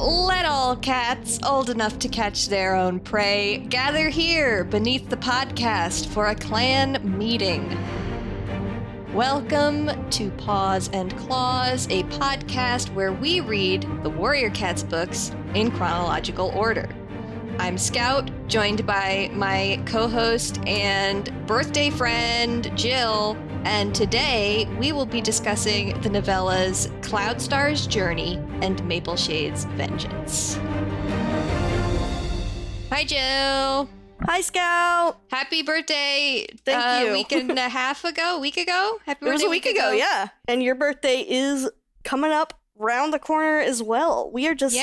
Let all cats old enough to catch their own prey gather here beneath the podcast for a clan meeting. Welcome to Paws and Claws, a podcast where we read the Warrior Cats books in chronological order. I'm Scout, joined by my co-host and birthday friend, Jill, and today we will be discussing the novellas Cloudstar's Journey and Mapleshade's Vengeance. Hi, Jill. Hi, Scout. Happy birthday. Thank you. A week and a half ago? Week ago? Happy birthday. It was a week ago, yeah. And your birthday is coming up round the corner as well. We are just,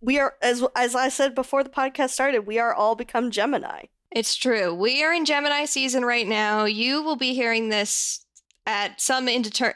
we are, as I said before the podcast started, we are all become Gemini. It's true. We are in Gemini season right now. You will be hearing this at sometime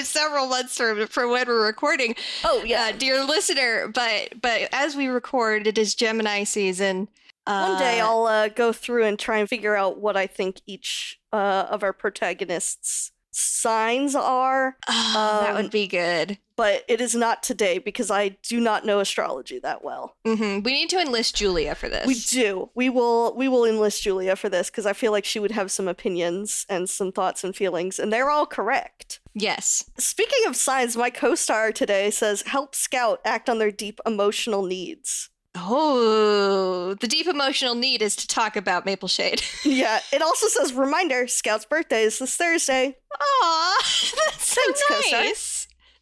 several months from when we're recording. Oh, yeah. Dear listener, but as we record, it is Gemini season. One day I'll go through and try and figure out what I think each of our protagonists' signs are. That would be good. But it is not today because I do not know astrology that well. Mm-hmm. We need to enlist Julia for this. We do. We will enlist Julia for this because I feel like she would have some opinions and some thoughts and feelings, and they're all correct. Yes. Speaking of signs, my co-star today says, help Scout act on their deep emotional needs. Oh, the deep emotional need is to talk about Mapleshade. Yeah, it also says, reminder, Scout's birthday is this Thursday. Aw, that's so Thanks, nice. co-star.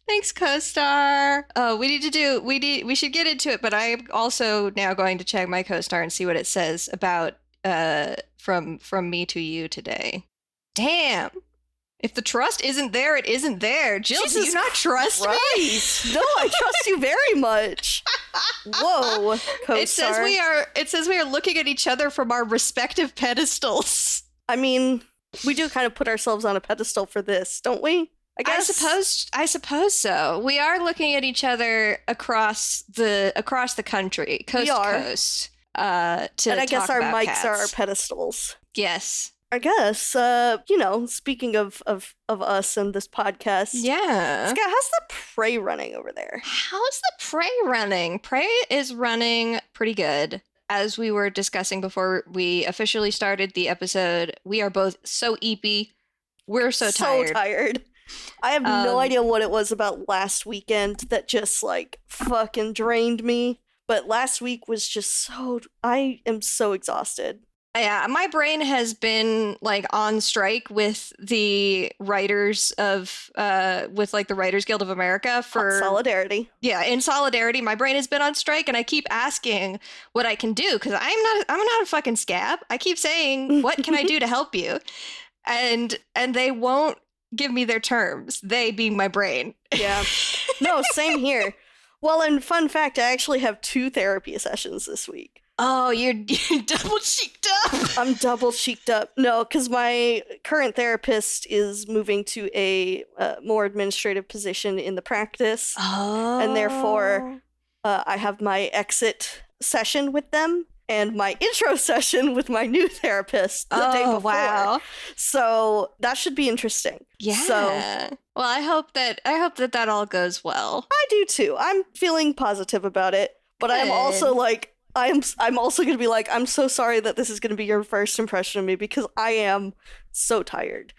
Thanks, co-star. We should get into it, but I'm also now going to check my co-star and see what it says about from me to you today. Damn. If the trust isn't there, it isn't there. Jill, do you not trust me? No, I trust you very much. Whoa, co-star. It says we are looking at each other from our respective pedestals. I mean, we do kind of put ourselves on a pedestal for this, don't we? I suppose so. We are looking at each other across the country, coast to coast. And I guess our mics cats. are our pedestals. Yes. I guess, speaking of us and this podcast. Yeah. Scott, how's the Prey running over there? How's the Prey running? Prey is running pretty good. As we were discussing before we officially started the episode, we are both so eepy. We're so tired. I have no idea what it was about last weekend that just, fucking drained me. But last week was just I am so exhausted. Yeah, my brain has been on strike with the writers of the Writers Guild of America for solidarity. Yeah, in solidarity, my brain has been on strike, and I keep asking what I can do because I'm not a fucking scab. I keep saying, "What can I do to help you?" And they won't give me their terms. They being my brain. Yeah. No, same here. Well, and fun fact, I actually have 2 therapy sessions this week. Oh, you're double cheeked up. I'm double cheeked up. No, because my current therapist is moving to a more administrative position in the practice. Oh. And therefore, I have my exit session with them and my intro session with my new therapist the day before. Wow. So that should be interesting. Yeah. So, well, I hope that all goes well. I do too. I'm feeling positive about it, but I'm also I'm also going to be I'm so sorry that this is going to be your first impression of me because I am so tired.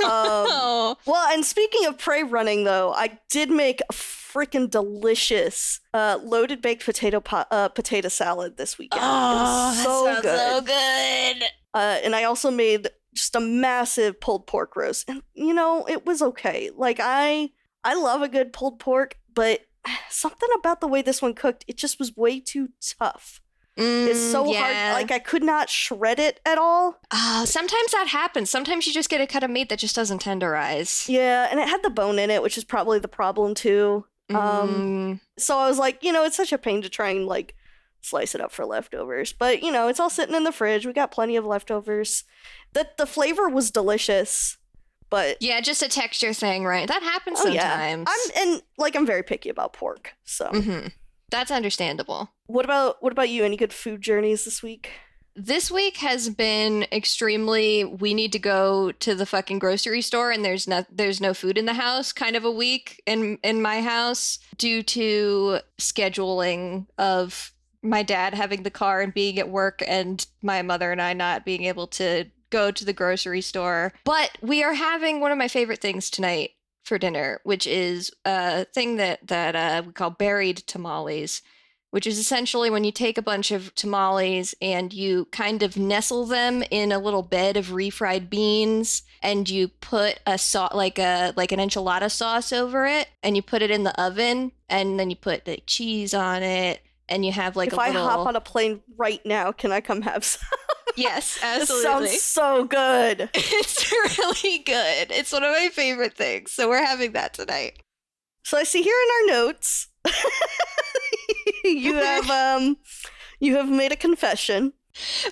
Well, and speaking of Prey running, though, I did make a freaking delicious loaded baked potato salad this weekend. Oh, so so good. And I also made just a massive pulled pork roast. And, it was okay. I love a good pulled pork, but something about the way this one cooked, it just was way too tough. It's so hard. I could not shred it at all. Sometimes that happens. Sometimes you just get a cut of meat that just doesn't tenderize. Yeah, and it had the bone in it, which is probably the problem too. So I was like, it's such a pain to try and slice it up for leftovers. But, it's all sitting in the fridge. We got plenty of leftovers. The flavor was delicious. But yeah, just a texture thing, right? That happens sometimes. Yeah. I'm very picky about pork, so that's understandable. What about you? Any good food journeys this week? this week has been extremely, we need to go to the fucking grocery store and there's no food in the house kind of a week in my house due to scheduling of my dad having the car and being at work and my mother and I not being able to go to the grocery store. But we are having one of my favorite things tonight for dinner, which is a thing that we call buried tamales, which is essentially when you take a bunch of tamales and you kind of nestle them in a little bed of refried beans and you put a like an enchilada sauce over it and you put it in the oven and then you put the cheese on it and you have like if I hop on a plane right now, can I come have some? Yes, absolutely. This sounds so good. It's really good. It's one of my favorite things. So we're having that tonight. So I see here in our notes, you have made a confession.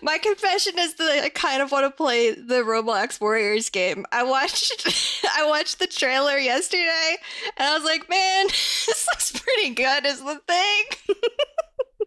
My confession is that I kind of want to play the Roblox Warriors game. I watched the trailer yesterday, and I was like, man, this looks pretty good is the thing.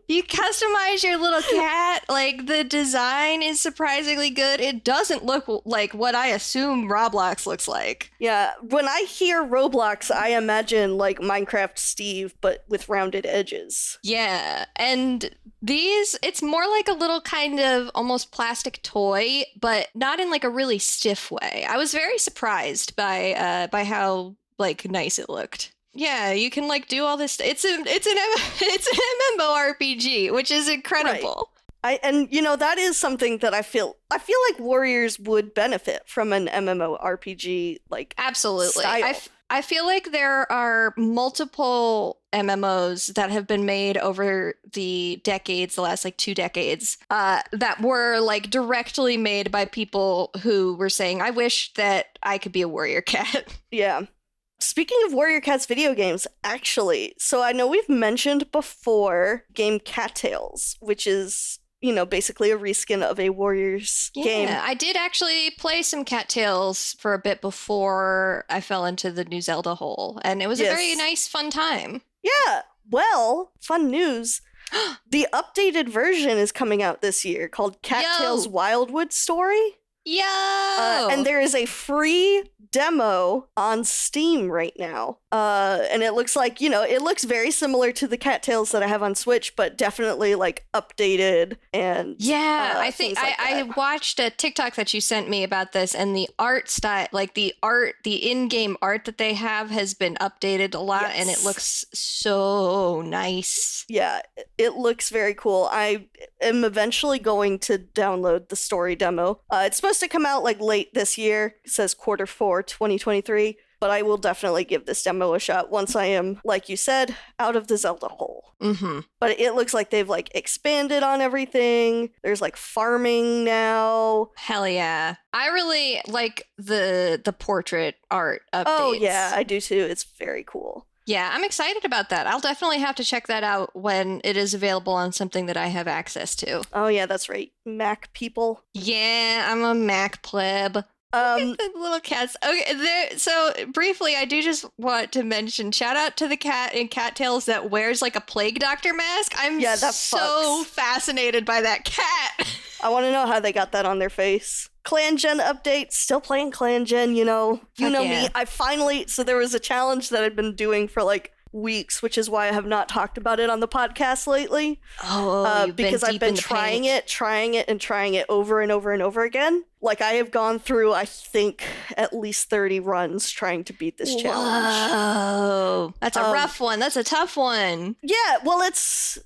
You customize your little cat. Like, the design is surprisingly good. It doesn't look like what I assume Roblox looks like. Yeah, when I hear Roblox, I imagine, like, Minecraft Steve, but with rounded edges. Yeah, and it's more like a little kind of almost plastic toy, but not in, like, a really stiff way. I was very surprised by how, like, nice it looked. Yeah, you can like do all this. It's an MMORPG, which is incredible. Right. That is something that I feel like Warriors would benefit from an MMORPG like absolutely. Style. I feel like there are multiple MMOs that have been made over the last like 2 decades, that were like directly made by people who were saying, "I wish that I could be a warrior cat." Yeah. Speaking of Warrior Cats video games, actually, so I know we've mentioned before game Cattails, which is, basically a reskin of a Warriors game. Yeah, I did actually play some Cattails for a bit before I fell into the new Zelda hole, and it was a very nice, fun time. Yeah, well, fun news. The updated version is coming out this year called Cattails Wildwood Story. Yo! And there is a free demo on Steam right now. And it looks like, it looks very similar to the Cattails that I have on Switch, but definitely like updated and I think I watched a TikTok that you sent me about this, and the art style, like the in-game art that they have has been updated a lot, and it looks so nice. Yeah, it looks very cool. I am eventually going to download the story demo. It's supposed to come out like late this year. It says Q4 2023. But I will definitely give this demo a shot once I am, like you said, out of the Zelda hole. Mm-hmm. But it looks like they've like expanded on everything. There's like farming now. Hell yeah. I really like the portrait art updates. Oh yeah, I do too. It's very cool. Yeah, I'm excited about that. I'll definitely have to check that out when it is available on something that I have access to. Oh yeah, that's right. Mac people. Yeah, I'm a Mac pleb. The little cats. Okay, so briefly, I do just want to mention, shout out to the cat in Cattails that wears like a plague doctor mask. I'm so fascinated by that cat. I want to know how they got that on their face. Clan Gen update, still playing Clan Gen, me. So there was a challenge that I'd been doing for like weeks, which is why I have not talked about it on the podcast lately. Because I've been trying it over and over and over again. Like, I have gone through, I think, at least 30 runs trying to beat this challenge. Whoa. That's a rough one. That's a tough one. Yeah, well, it's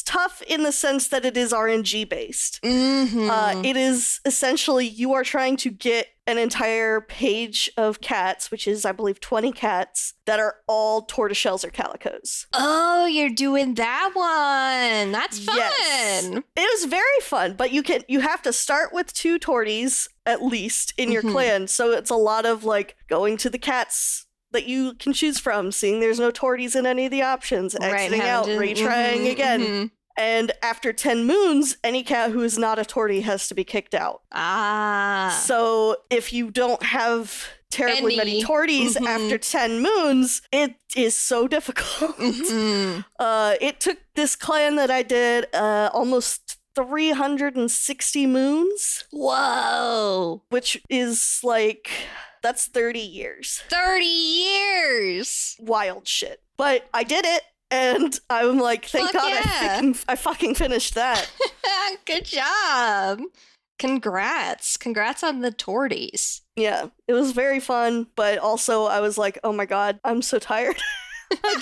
tough in the sense that it is RNG based. Mm-hmm. It is essentially, you are trying to get an entire page of cats, which is, I believe, 20 cats, that are all tortoiseshells or calicos. Oh, you're doing that one. That's fun. Yes. It was very fun, but you have to start with 2 torties, at least, in your clan. So it's a lot of, like, going to the cats that you can choose from, seeing there's no torties in any of the options, exiting out, retrying again. Mm-hmm. And after 10 moons, any cat who is not a tortie has to be kicked out. So if you don't have terribly many torties after 10 moons, it is so difficult. It took this clan that I did almost 360 moons. Whoa. Which is like, that's 30 years. 30 years! Wild shit. But I did it, and I'm like, thank God yeah. I fucking finished that. Good job. Congrats on the torties. Yeah, it was very fun, but also I was like, oh my God, I'm so tired. I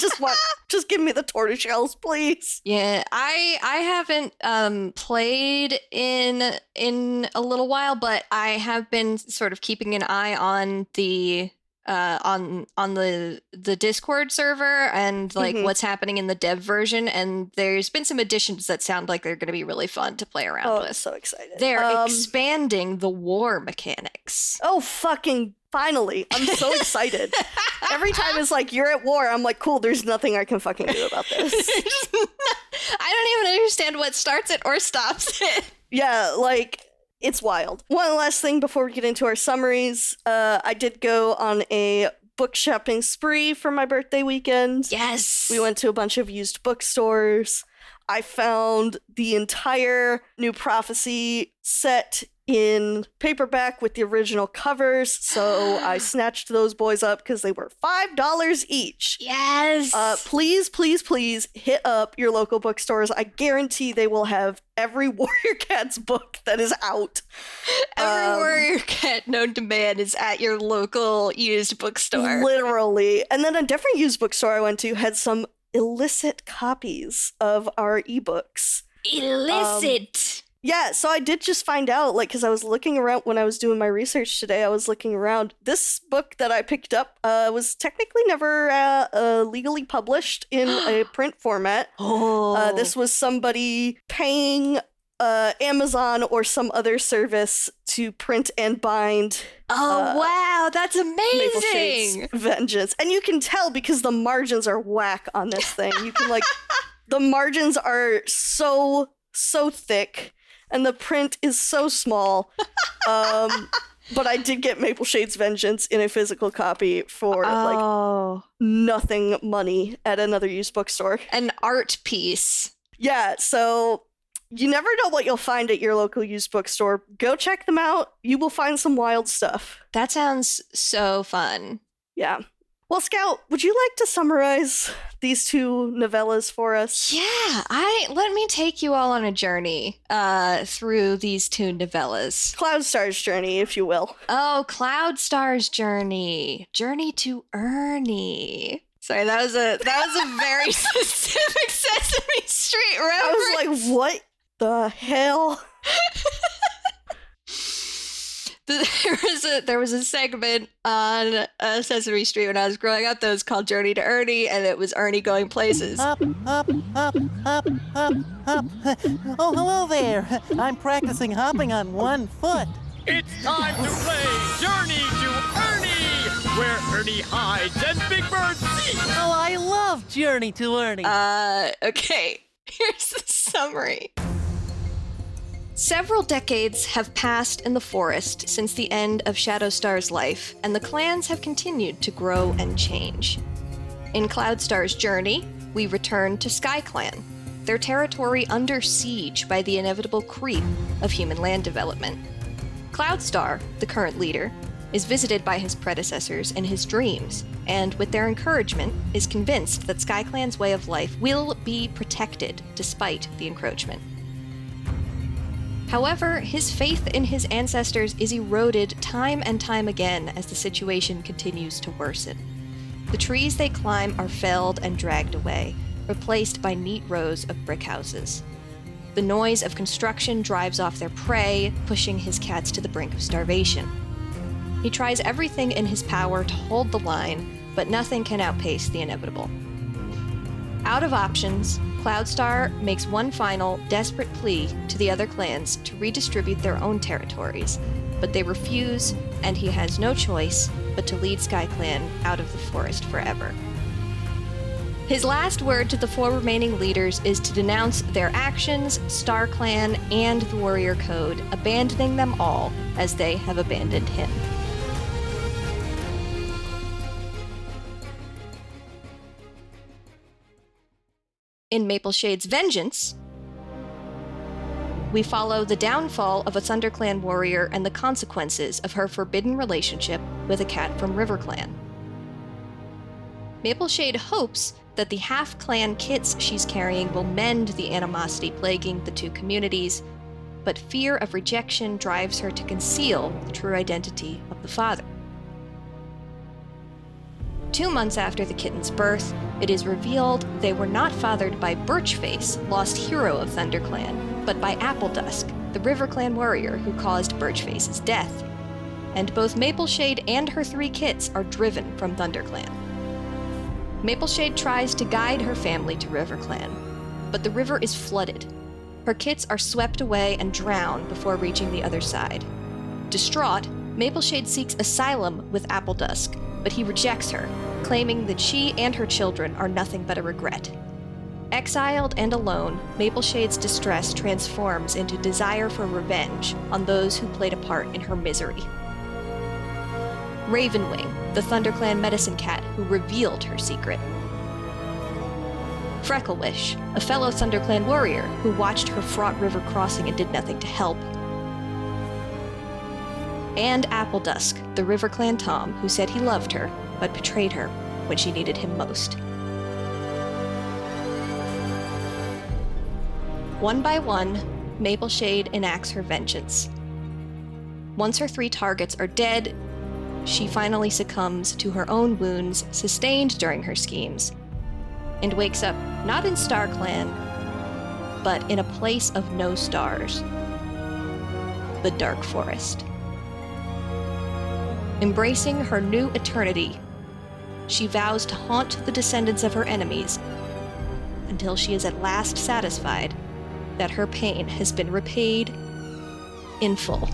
just give me the tortoiseshells, please. Yeah, I haven't played in a little while, but I have been sort of keeping an eye on the on the Discord server and like what's happening in the dev version, and there's been some additions that sound like they're going to be really fun to play around with. I'm so excited. They're expanding the war mechanics. Oh, fucking finally. I'm so excited. Every time it's like, you're at war, I'm like, cool, there's nothing I can fucking do about this. I don't even understand what starts it or stops it. Yeah, like, it's wild. One last thing before we get into our summaries. I did go on a book shopping spree for my birthday weekend. Yes. We went to a bunch of used bookstores. I found the entire New Prophecy set in paperback with the original covers, so I snatched those boys up because they were $5 each. Yes. Please, please, please hit up your local bookstores. I guarantee they will have every Warrior Cats book that is out. Every Warrior Cat known to man is at your local used bookstore. Literally. And then a different used bookstore I went to had some illicit copies of our ebooks. Illicit. Yeah, so I did just find out, like, because I was looking around when I was doing my research today, I was looking around. This book that I picked up was technically never legally published in a print format. Oh. This was somebody paying Amazon or some other service to print and bind. Oh, wow, that's amazing! Mapleshade's Vengeance. And you can tell because the margins are whack on this thing. You can, like, the margins are so thick. And the print is so small. But I did get Mapleshade's Vengeance in a physical copy for like nothing money at another used bookstore. An art piece. Yeah, so you never know what you'll find at your local used bookstore. Go check them out. You will find some wild stuff. That sounds so fun. Yeah. Well, Scout, would you like to summarize these two novellas for us? Yeah, let me take you all on a journey through these two novellas. Cloudstar's journey, if you will. Oh, Cloudstar's journey. Journey to Ernie. Sorry, that was a very specific Sesame Street reference. I was like, what the hell? There was a segment on Sesame Street when I was growing up that was called Journey to Ernie, and it was Ernie going places. Up, up, up, up, up, up. Oh, hello there. I'm practicing hopping on one foot. It's time to play Journey to Ernie, where Ernie hides and Big Bird seeks. Oh, I love Journey to Ernie. Okay. Here's the summary. Several decades have passed in the forest since the end of Shadowstar's life, and the clans have continued to grow and change. In Cloudstar's journey, we return to SkyClan, their territory under siege by the inevitable creep of human land development. Cloudstar, the current leader, is visited by his predecessors in his dreams, and with their encouragement, is convinced that SkyClan's way of life will be protected despite the encroachment. However, his faith in his ancestors is eroded time and time again as the situation continues to worsen. The trees they climb are felled and dragged away, replaced by neat rows of brick houses. The noise of construction drives off their prey, pushing his cats to the brink of starvation. He tries everything in his power to hold the line, but nothing can outpace the inevitable. Out of options, Cloudstar makes one final, desperate plea to the other clans to redistribute their own territories, but they refuse, and he has no choice but to lead SkyClan out of the forest forever. His last word to the four remaining leaders is to denounce their actions, StarClan, and the Warrior Code, abandoning them all as they have abandoned him. In Mapleshade's Vengeance, we follow the downfall of a ThunderClan warrior and the consequences of her forbidden relationship with a cat from RiverClan. Mapleshade hopes that the half-clan kits she's carrying will mend the animosity plaguing the two communities, but fear of rejection drives her to conceal the true identity of the father. 2 months after the kitten's birth, it is revealed they were not fathered by Birchface, lost hero of ThunderClan, but by Appledusk, the RiverClan warrior who caused Birchface's death. And both Mapleshade and her 3 kits are driven from ThunderClan. Mapleshade tries to guide her family to RiverClan, but the river is flooded. Her kits are swept away and drown before reaching the other side. Distraught, Mapleshade seeks asylum with Appledusk, but he rejects her, claiming that she and her children are nothing but a regret. Exiled and alone, Mapleshade's distress transforms into desire for revenge on those who played a part in her misery. Ravenwing, the ThunderClan medicine cat who revealed her secret. Frecklewish, a fellow ThunderClan warrior who watched her fraught river crossing and did nothing to help. And Appledusk, the RiverClan Tom who said he loved her, but betrayed her when she needed him most. One by one, Mapleshade enacts her vengeance. Once her 3 targets are dead, she finally succumbs to her own wounds sustained during her schemes, and wakes up not in StarClan, but in a place of no stars, the Dark Forest. Embracing her new eternity, she vows to haunt the descendants of her enemies until she is at last satisfied that her pain has been repaid in full.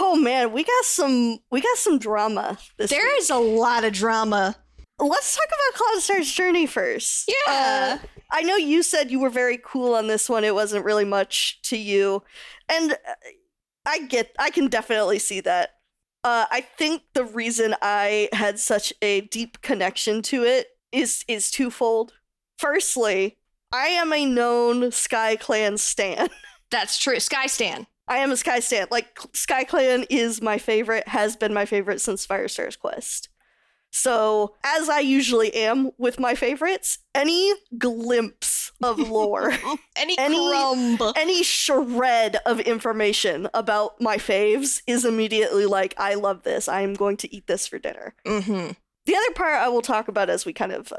Oh man, we got some drama this week. There is a lot of drama. Let's talk about Cloudstar's journey first. Yeah. I know you said you were very cool on this one. It wasn't really much to you. And I can definitely see that. I think the reason I had such a deep connection to it is twofold. Firstly, I am a known SkyClan stan. That's true. Sky Stan. I am a Sky stan. Like, SkyClan is my favorite, has been my favorite since Firestar's Quest. So, as I usually am with my favorites, any glimpse of lore, any crumb, any shred of information about my faves is immediately like, I love this. I am going to eat this for dinner. Mm-hmm. The other part I will talk about as we kind of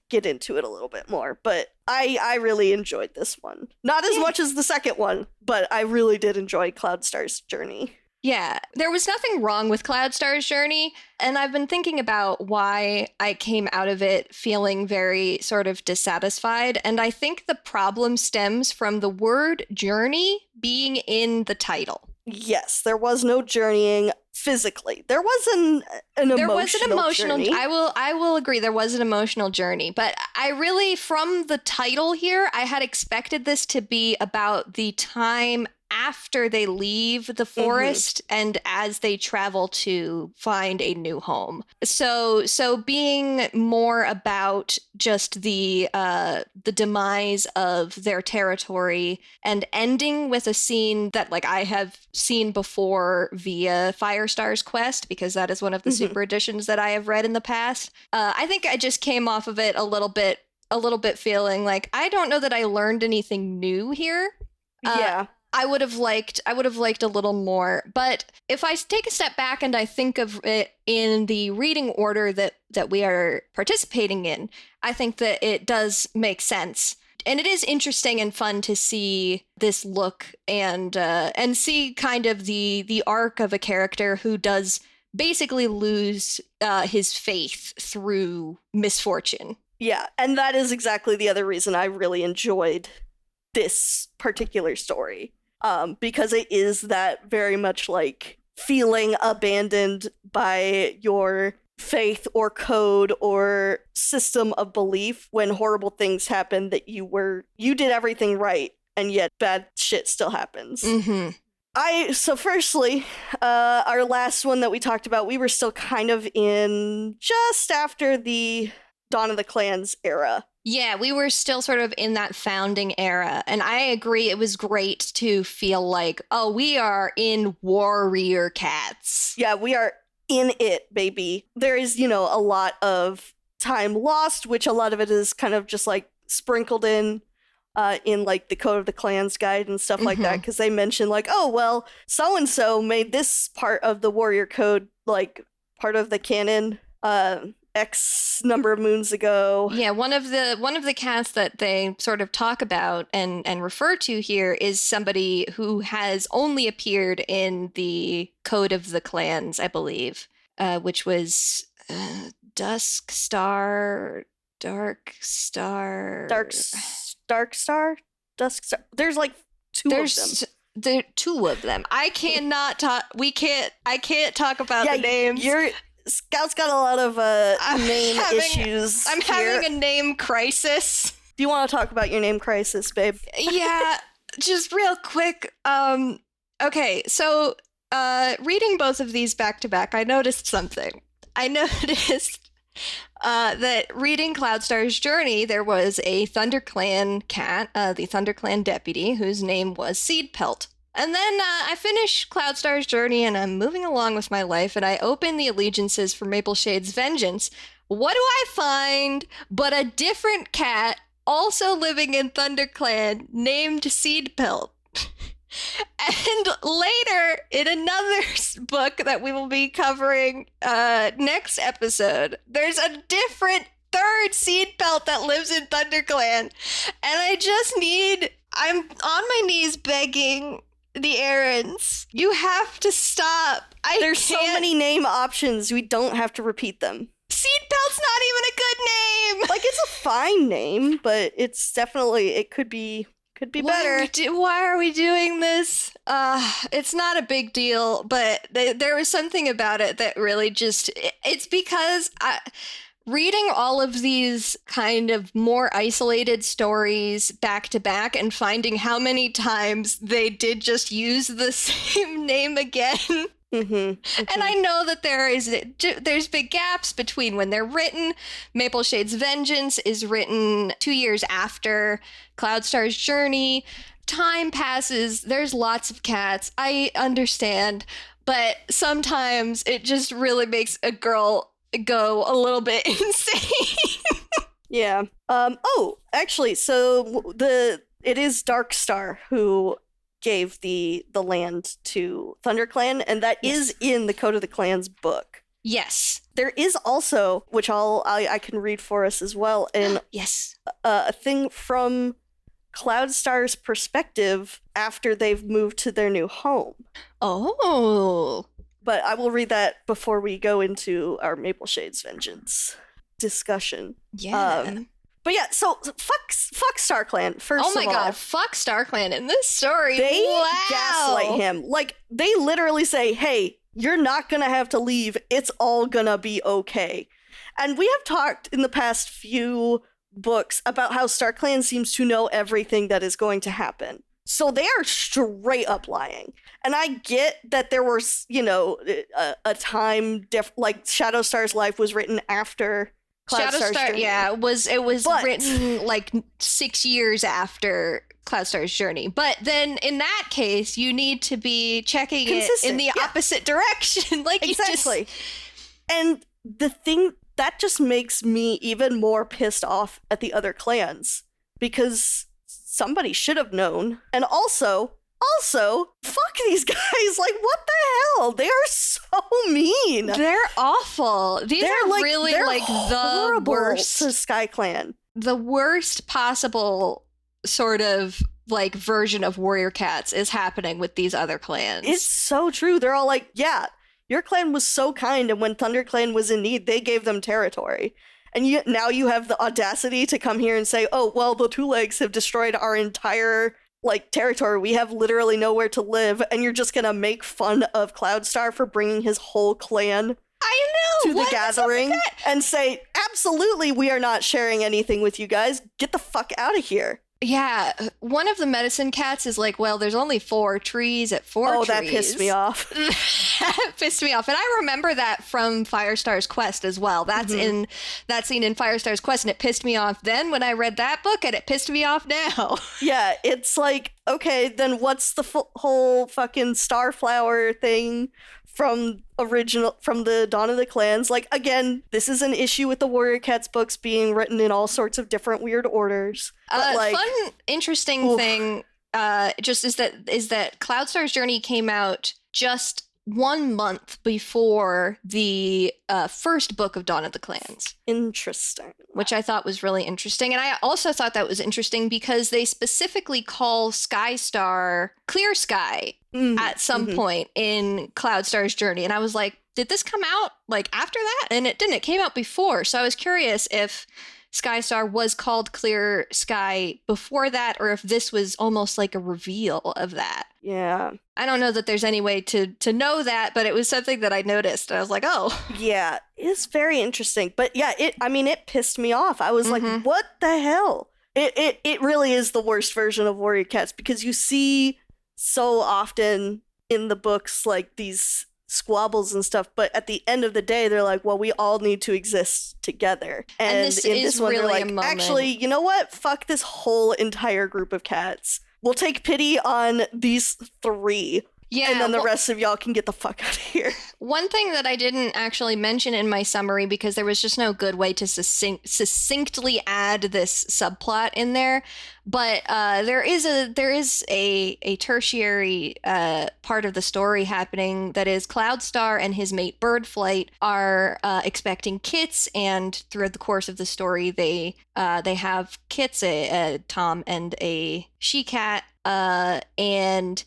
get into it a little bit more, but I really enjoyed this one. Not as much as the second one, but I really did enjoy Cloudstar's journey. Yeah, there was nothing wrong with Cloudstar's journey, and I've been thinking about why I came out of it feeling very sort of dissatisfied, and I think the problem stems from the word journey being in the title. Yes, there was no journeying physically. There was an emotional journey. I will agree there was an emotional journey, but I really, from the title here, I had expected this to be about the time after they leave the forest and as they travel to find a new home. So being more about just the demise of their territory and ending with a scene that like I have seen before via Firestar's Quest, because that is one of the super editions that I have read in the past. I think I just came off of it a little bit feeling like I don't know that I learned anything new here. Yeah. I would have liked a little more, but if I take a step back and I think of it in the reading order that we are participating in, I think that it does make sense. And it is interesting and fun to see this look and see kind of the arc of a character who does basically lose his faith through misfortune. Yeah, and that is exactly the other reason I really enjoyed this particular story. Because it is that very much like feeling abandoned by your faith or code or system of belief when horrible things happen that you did everything right and yet bad shit still happens. Mm-hmm. So firstly, our last one that we talked about, we were still kind of in just after the Dawn of the Clans era. Yeah, we were still sort of in that founding era. And I agree, it was great to feel like, oh, we are in Warrior Cats. Yeah, we are in it, baby. There is, a lot of time lost, which a lot of it is kind of just like sprinkled in like the Code of the Clans guide and stuff like that, because they mention like, oh, well, so-and-so made this part of the Warrior Code like part of the canon X number of moons ago. Yeah, one of the cats that they sort of talk about and refer to here is somebody who has only appeared in the Code of the Clans, I believe, which was Darkstar. There's like two of them. There are two of them. I cannot talk. I can't talk about the names. Scout's got a lot of name issues. I'm having a name crisis. Do you want to talk about your name crisis, babe? Yeah, just real quick. Okay, so reading both of these back to back, I noticed something. I noticed that reading Cloudstar's Journey, there was a ThunderClan cat, the ThunderClan deputy, whose name was Seedpelt. And then I finish Cloudstar's Journey and I'm moving along with my life and I open the allegiances for Mapleshade's Vengeance. What do I find but a different cat also living in ThunderClan named Seedpelt? And later in another book that we will be covering next episode, there's a different third Seedpelt that lives in ThunderClan. And I'm on my knees begging the Erins, you have to stop. There's so many name options, we don't have to repeat them. Seedpelt's not even a good name. Like, it's a fine name, but it's definitely, it could be better. Why are we doing this? It's not a big deal, but there was something about it that really just, it's because reading all of these kind of more isolated stories back to back and finding how many times they did just use the same name again. And I know that there's big gaps between when they're written. Mapleshade's Vengeance is written 2 years after Cloudstar's Journey. Time passes. There's lots of cats. I understand. But sometimes it just really makes a girl go a little bit insane. Yeah. Actually, so it is Darkstar who gave the land to ThunderClan, and that is in the Code of the Clans book. Yes. There is also, which I can read for us as well, and yes, a thing from Cloudstar's perspective after they've moved to their new home. Oh. But I will read that before we go into our Mapleshade's Vengeance discussion. Yeah. But yeah, so fuck StarClan, first of all. Oh my god, fuck StarClan in this story. They gaslight him. Like, they literally say, hey, you're not gonna have to leave. It's all gonna be okay. And we have talked in the past few books about how StarClan seems to know everything that is going to happen. So they are straight up lying. And I get that there was, a time like Shadowstar's life was written after Cloudstar's Journey. Yeah, it was written like 6 years after Cloudstar's Journey. But then in that case, you need to be checking consistent. It in the opposite direction. Like, exactly. And the thing that just makes me even more pissed off at the other clans, because somebody should have known. And also, fuck these guys. Like, what the hell? They are so mean. They're awful. They're really the worst to SkyClan. The worst possible sort of like version of Warrior Cats is happening with these other clans. It's so true. They're all like, yeah, your clan was so kind, and when ThunderClan was in need, they gave them territory. And now you have the audacity to come here and say, oh, well, the Two Legs have destroyed our entire, territory. We have literally nowhere to live, and you're just gonna make fun of Cloudstar for bringing his whole clan I know. to the gathering and say, absolutely, we are not sharing anything with you guys. Get the fuck out of here. Yeah, one of the medicine cats is like, well, there's only 4 trees at 4 trees. Oh, that pissed me off. That pissed me off. And I remember that from Firestar's Quest as well. That's in that scene in Firestar's Quest, and it pissed me off then when I read that book, and it pissed me off now. Yeah, it's like, okay, then what's the whole fucking Starflower thing from the Dawn of the Clans? Like, again, this is an issue with the Warrior Cats books being written in all sorts of different weird orders. But fun, interesting thing just is that Cloudstar's Journey came out just 1 month before the first book of Dawn of the Clans. Interesting. Which I thought was really interesting. And I also thought that was interesting because they specifically call Skystar Clear Sky at some point in Cloudstar's Journey. And I was like, did this come out like after that? And it didn't. It came out before. So I was curious if Skystar was called Clear Sky before that, or if this was almost like a reveal of that. Yeah. I don't know that there's any way to know that, but it was something that I noticed. I was like, oh. Yeah, it's very interesting. But yeah, it pissed me off. I was like, what the hell? It really is the worst version of Warrior Cats, because you see so often in the books like these squabbles and stuff, but at the end of the day they're like, well, we all need to exist together. And this in is this one really they're a like, moment. actually, you know what? Fuck this whole entire group of cats. We'll take pity on these 3. Yeah, and then the rest of y'all can get the fuck out of here. One thing that I didn't actually mention in my summary, because there was just no good way to succinctly add this subplot in there, but there is a tertiary part of the story happening that is Cloudstar and his mate Birdflight are expecting kits, and throughout the course of the story they have kits, a Tom and a she-cat, and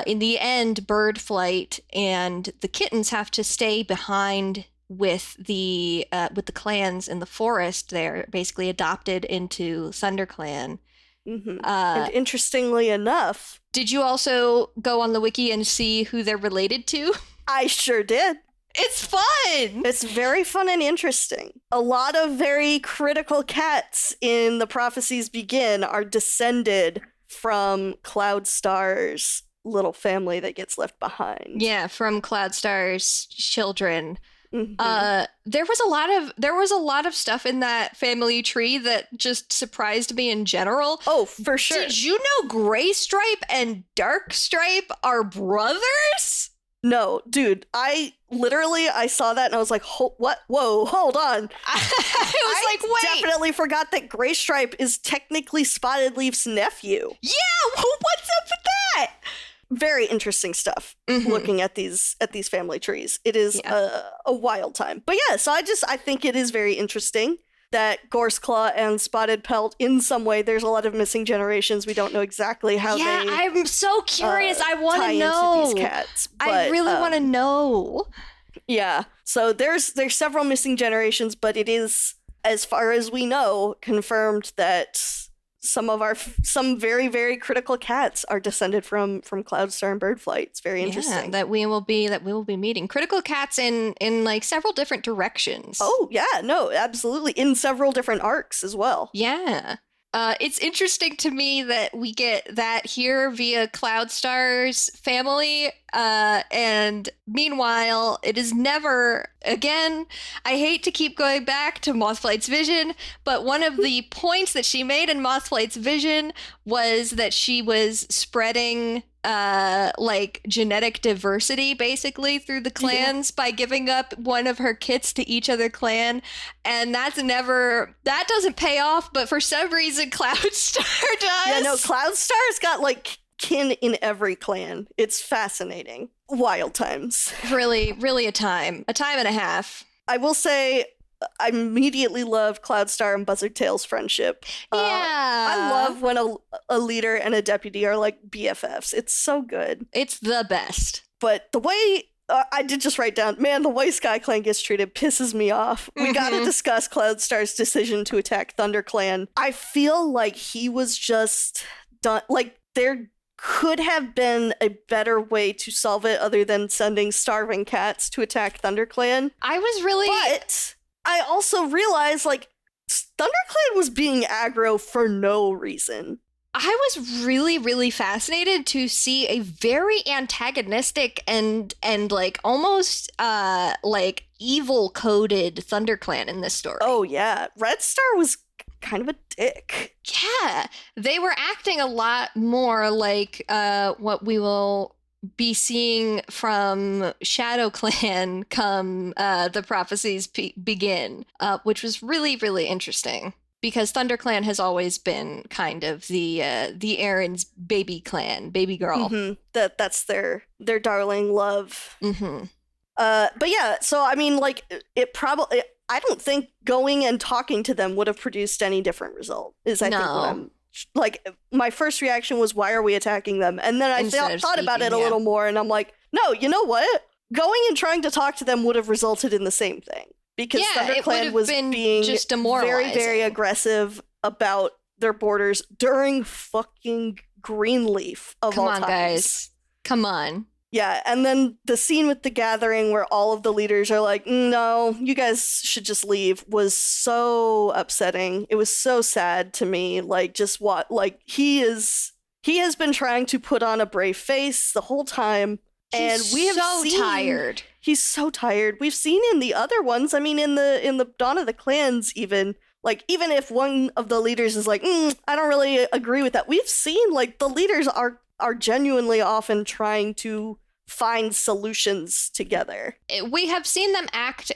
in the end, Birdflight and the kittens have to stay behind with the clans in the forest. They're basically adopted into ThunderClan. And interestingly enough, did you also go on the wiki and see who they're related to? I sure did. It's fun! It's very fun and interesting. A lot of very critical cats in The Prophecies Begin are descended from Cloudstar's little family that gets left behind. Yeah, from Cloudstar's children. There was a lot of stuff in that family tree that just surprised me in general. Oh, for sure. Did you know Graystripe and Darkstripe are brothers? No, dude, I saw that and I was like, what? Whoa, hold on. I was like, wait. Definitely forgot that Graystripe is technically Spotted Leaf's nephew. Yeah, what's up with that? Very interesting stuff looking at these family trees. It is a wild time. But yeah, so I think it is very interesting that Gorseclaw and Spotted Pelt, in some way, there's a lot of missing generations. We don't know exactly how they I'm so curious. I want to know. Into these cats. But, I really want to know. Yeah. So there's several missing generations, but it is, as far as we know, confirmed that some very, very critical cats are descended from Cloudstar and Birdflight. It's very interesting. That we will be meeting critical cats in like several different directions. Oh yeah, no, absolutely, in several different arcs as well. Yeah. It's interesting to me that we get that here via Cloudstar's family, and meanwhile, it is never, again, I hate to keep going back to Mothflight's vision, but one of the points that she made in Mothflight's vision was that she was spreading like genetic diversity basically through the clans by giving up one of her kits to each other clan, and that doesn't pay off, but for some reason Cloudstar does. Yeah, no, Cloudstar's got like kin in every clan. It's fascinating. Wild times. Really, really a time and a half. I will say, I immediately love Cloudstar and Buzzardtail's friendship. Yeah. I love when a leader and a deputy are like BFFs. It's so good. It's the best. But the way, I did just write down, man, the way Sky Clan gets treated pisses me off. We gotta discuss Cloudstar's decision to attack ThunderClan. I feel like he was just done, like, they're could have been a better way to solve it other than sending starving cats to attack ThunderClan. I was really... But I also realized, like, ThunderClan was being aggro for no reason. I was really, really fascinated to see a very antagonistic and like almost like evil coded ThunderClan in this story. Oh yeah, Red Star was kind of a dick. Yeah, they were acting a lot more like what we will be seeing from Shadow Clan come the prophecies begin, which was really, really interesting. Because ThunderClan has always been kind of the Erin's baby clan, baby girl. Mm-hmm. That's their darling love. Mm-hmm. But yeah, so I mean, like, it probably... I don't think going and talking to them would have produced any different result. I think what I'm... Like, my first reaction was, why are we attacking them? And then I thought about it a little more, and I'm like, no, you know what? Going and trying to talk to them would have resulted in the same thing. Because ThunderClan was being just very, very aggressive about their borders during fucking Greenleaf of all times. Come on, guys. Come on. Yeah, and then the scene with the gathering where all of the leaders are like, no, you guys should just leave, was so upsetting. It was so sad to me. Like, just what? Like, he has been trying to put on a brave face the whole time. And we have seen, tired. He's so tired. We've seen in the other ones. I mean, in the Dawn of the Clans, even if one of the leaders is like, I don't really agree with that. We've seen like the leaders are genuinely often trying to find solutions together. We have seen them act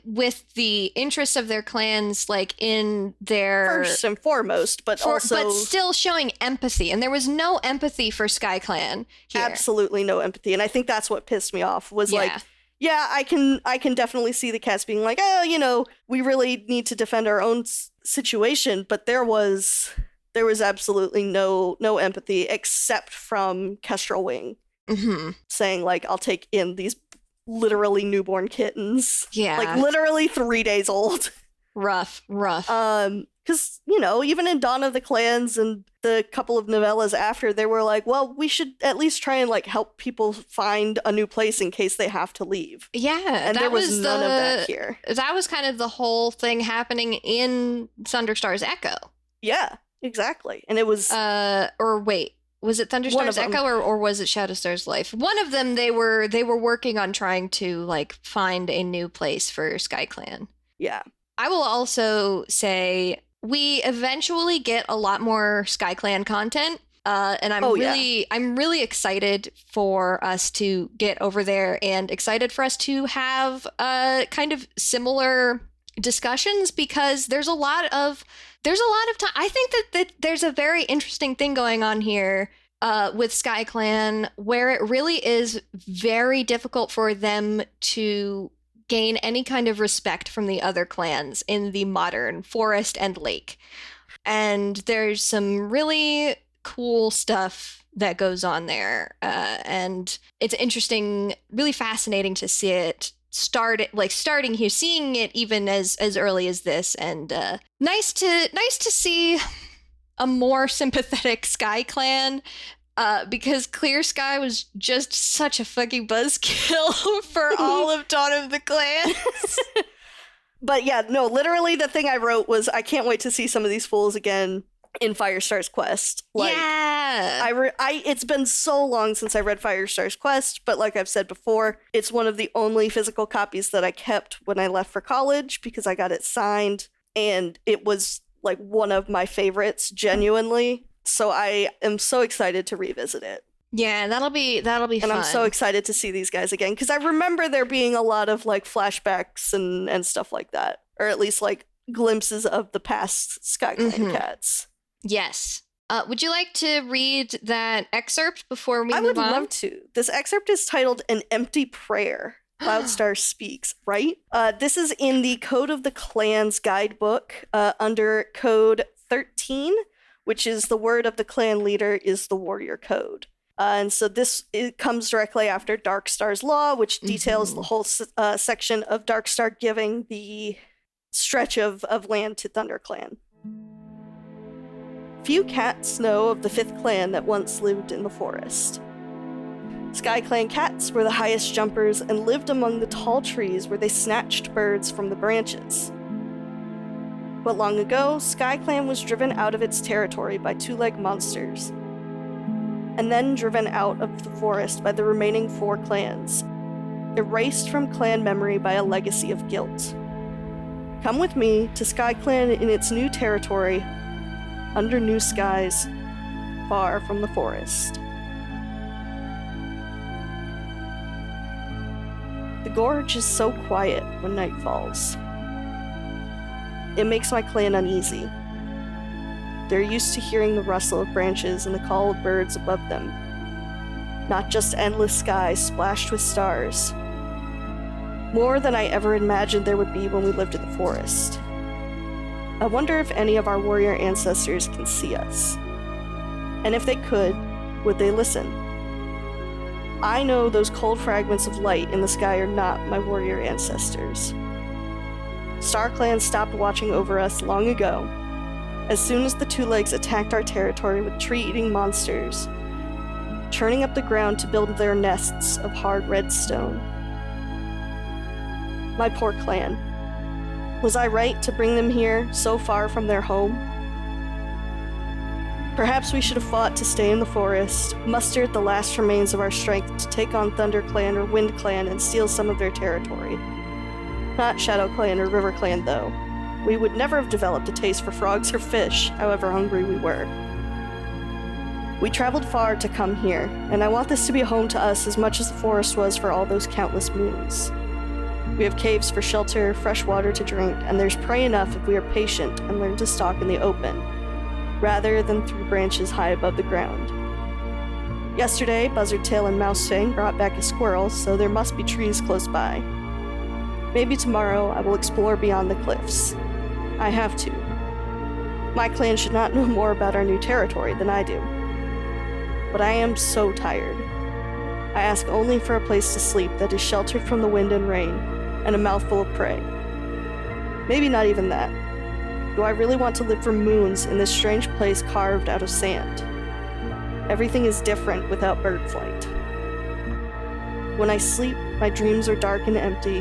with the interests of their clans, like in their first and foremost, but still showing empathy. And there was no empathy for Sky Clan here. Absolutely no empathy. And I think that's what pissed me off. Was like, yeah, I can definitely see the cats being like, oh, you know, we really need to defend our own situation. But there was absolutely no empathy except from Kestrel Wing. Mm-hmm. Saying like, I'll take in these literally newborn kittens. Yeah. Like literally 3 days old. Rough. Because, you know, even in Dawn of the Clans and the couple of novellas after, they were like, well, we should at least try and like help people find a new place in case they have to leave. Yeah. And there was none of that here. That was kind of the whole thing happening in Thunderstar's Echo. Yeah, exactly. And it was... or wait. Was it Thunderstar's Echo or was it Shadowstar's Life? One of them, they were working on trying to like find a new place for Sky Clan. Yeah. I will also say we eventually get a lot more Sky Clan content. And I'm really excited for us to get over there and excited for us to have kind of similar discussions because there's a lot of time. I think that there's a very interesting thing going on here with Sky Clan where it really is very difficult for them to gain any kind of respect from the other clans in the modern forest and lake. And there's some really cool stuff that goes on there. And it's interesting, really fascinating to see it starting here, seeing it even as early as this, and nice to see a more sympathetic Sky Clan, because Clear Sky was just such a fucking buzzkill for all of Dawn of the Clans. But yeah, no, literally the thing I wrote was, I can't wait to see some of these fools again in Firestar's Quest. Like, yeah. It's been so long since I read Firestar's Quest, but like I've said before, it's one of the only physical copies that I kept when I left for college because I got it signed, and it was like one of my favorites, genuinely. So I am so excited to revisit it. Yeah, that'll be and fun. I'm so excited to see these guys again because I remember there being a lot of like flashbacks and stuff like that, or at least like glimpses of the past Sky Clan cats. Yes. Would you like to read that excerpt before we move on? I would love to. This excerpt is titled An Empty Prayer. Cloudstar Speaks, right? This is in the Code of the Clans guidebook under Code 13, which is the word of the clan leader is the warrior code. And so it comes directly after Darkstar's Law, which details the whole section of Darkstar giving the stretch of land to ThunderClan. Few cats know of the 5th clan that once lived in the forest. Sky Clan cats were the highest jumpers and lived among the tall trees where they snatched birds from the branches. But long ago, Sky Clan was driven out of its territory by 2-leg monsters, and then driven out of the forest by the remaining 4 clans, erased from clan memory by a legacy of guilt. Come with me to Sky Clan in its new territory, under new skies, far from the forest. The gorge is so quiet when night falls. It makes my clan uneasy. They're used to hearing the rustle of branches and the call of birds above them, not just endless skies splashed with stars. More than I ever imagined there would be when we lived in the forest. I wonder if any of our warrior ancestors can see us. And if they could, would they listen? I know those cold fragments of light in the sky are not my warrior ancestors. Star Clan stopped watching over us long ago, as soon as the 2-legs attacked our territory with tree-eating monsters, churning up the ground to build their nests of hard red stone. My poor clan. Was I right to bring them here, so far from their home? Perhaps we should have fought to stay in the forest, mustered the last remains of our strength to take on Thunder Clan or Wind Clan and steal some of their territory. Not Shadow Clan or River Clan, though. We would never have developed a taste for frogs or fish, however hungry we were. We traveled far to come here, and I want this to be a home to us as much as the forest was for all those countless moons. We have caves for shelter, fresh water to drink, and there's prey enough if we are patient and learn to stalk in the open, rather than through branches high above the ground. Yesterday, Buzzardtail and Mousefang brought back a squirrel, so there must be trees close by. Maybe tomorrow I will explore beyond the cliffs. I have to. My clan should not know more about our new territory than I do. But I am so tired. I ask only for a place to sleep that is sheltered from the wind and rain, and a mouthful of prey. Maybe not even that. Do I really want to live for moons in this strange place carved out of sand? Everything is different without bird flight. When I sleep, my dreams are dark and empty,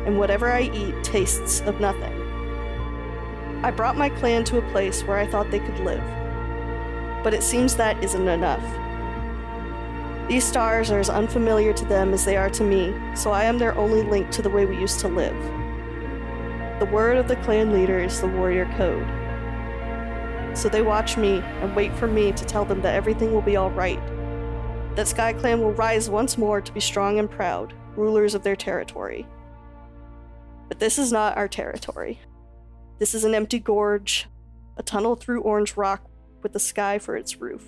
and whatever I eat tastes of nothing. I brought my clan to a place where I thought they could live, but it seems that isn't enough. These stars are as unfamiliar to them as they are to me, so I am their only link to the way we used to live. The word of the clan leader is the warrior code. So they watch me and wait for me to tell them that everything will be all right, that Sky Clan will rise once more to be strong and proud, rulers of their territory. But this is not our territory. This is an empty gorge, a tunnel through orange rock with the sky for its roof.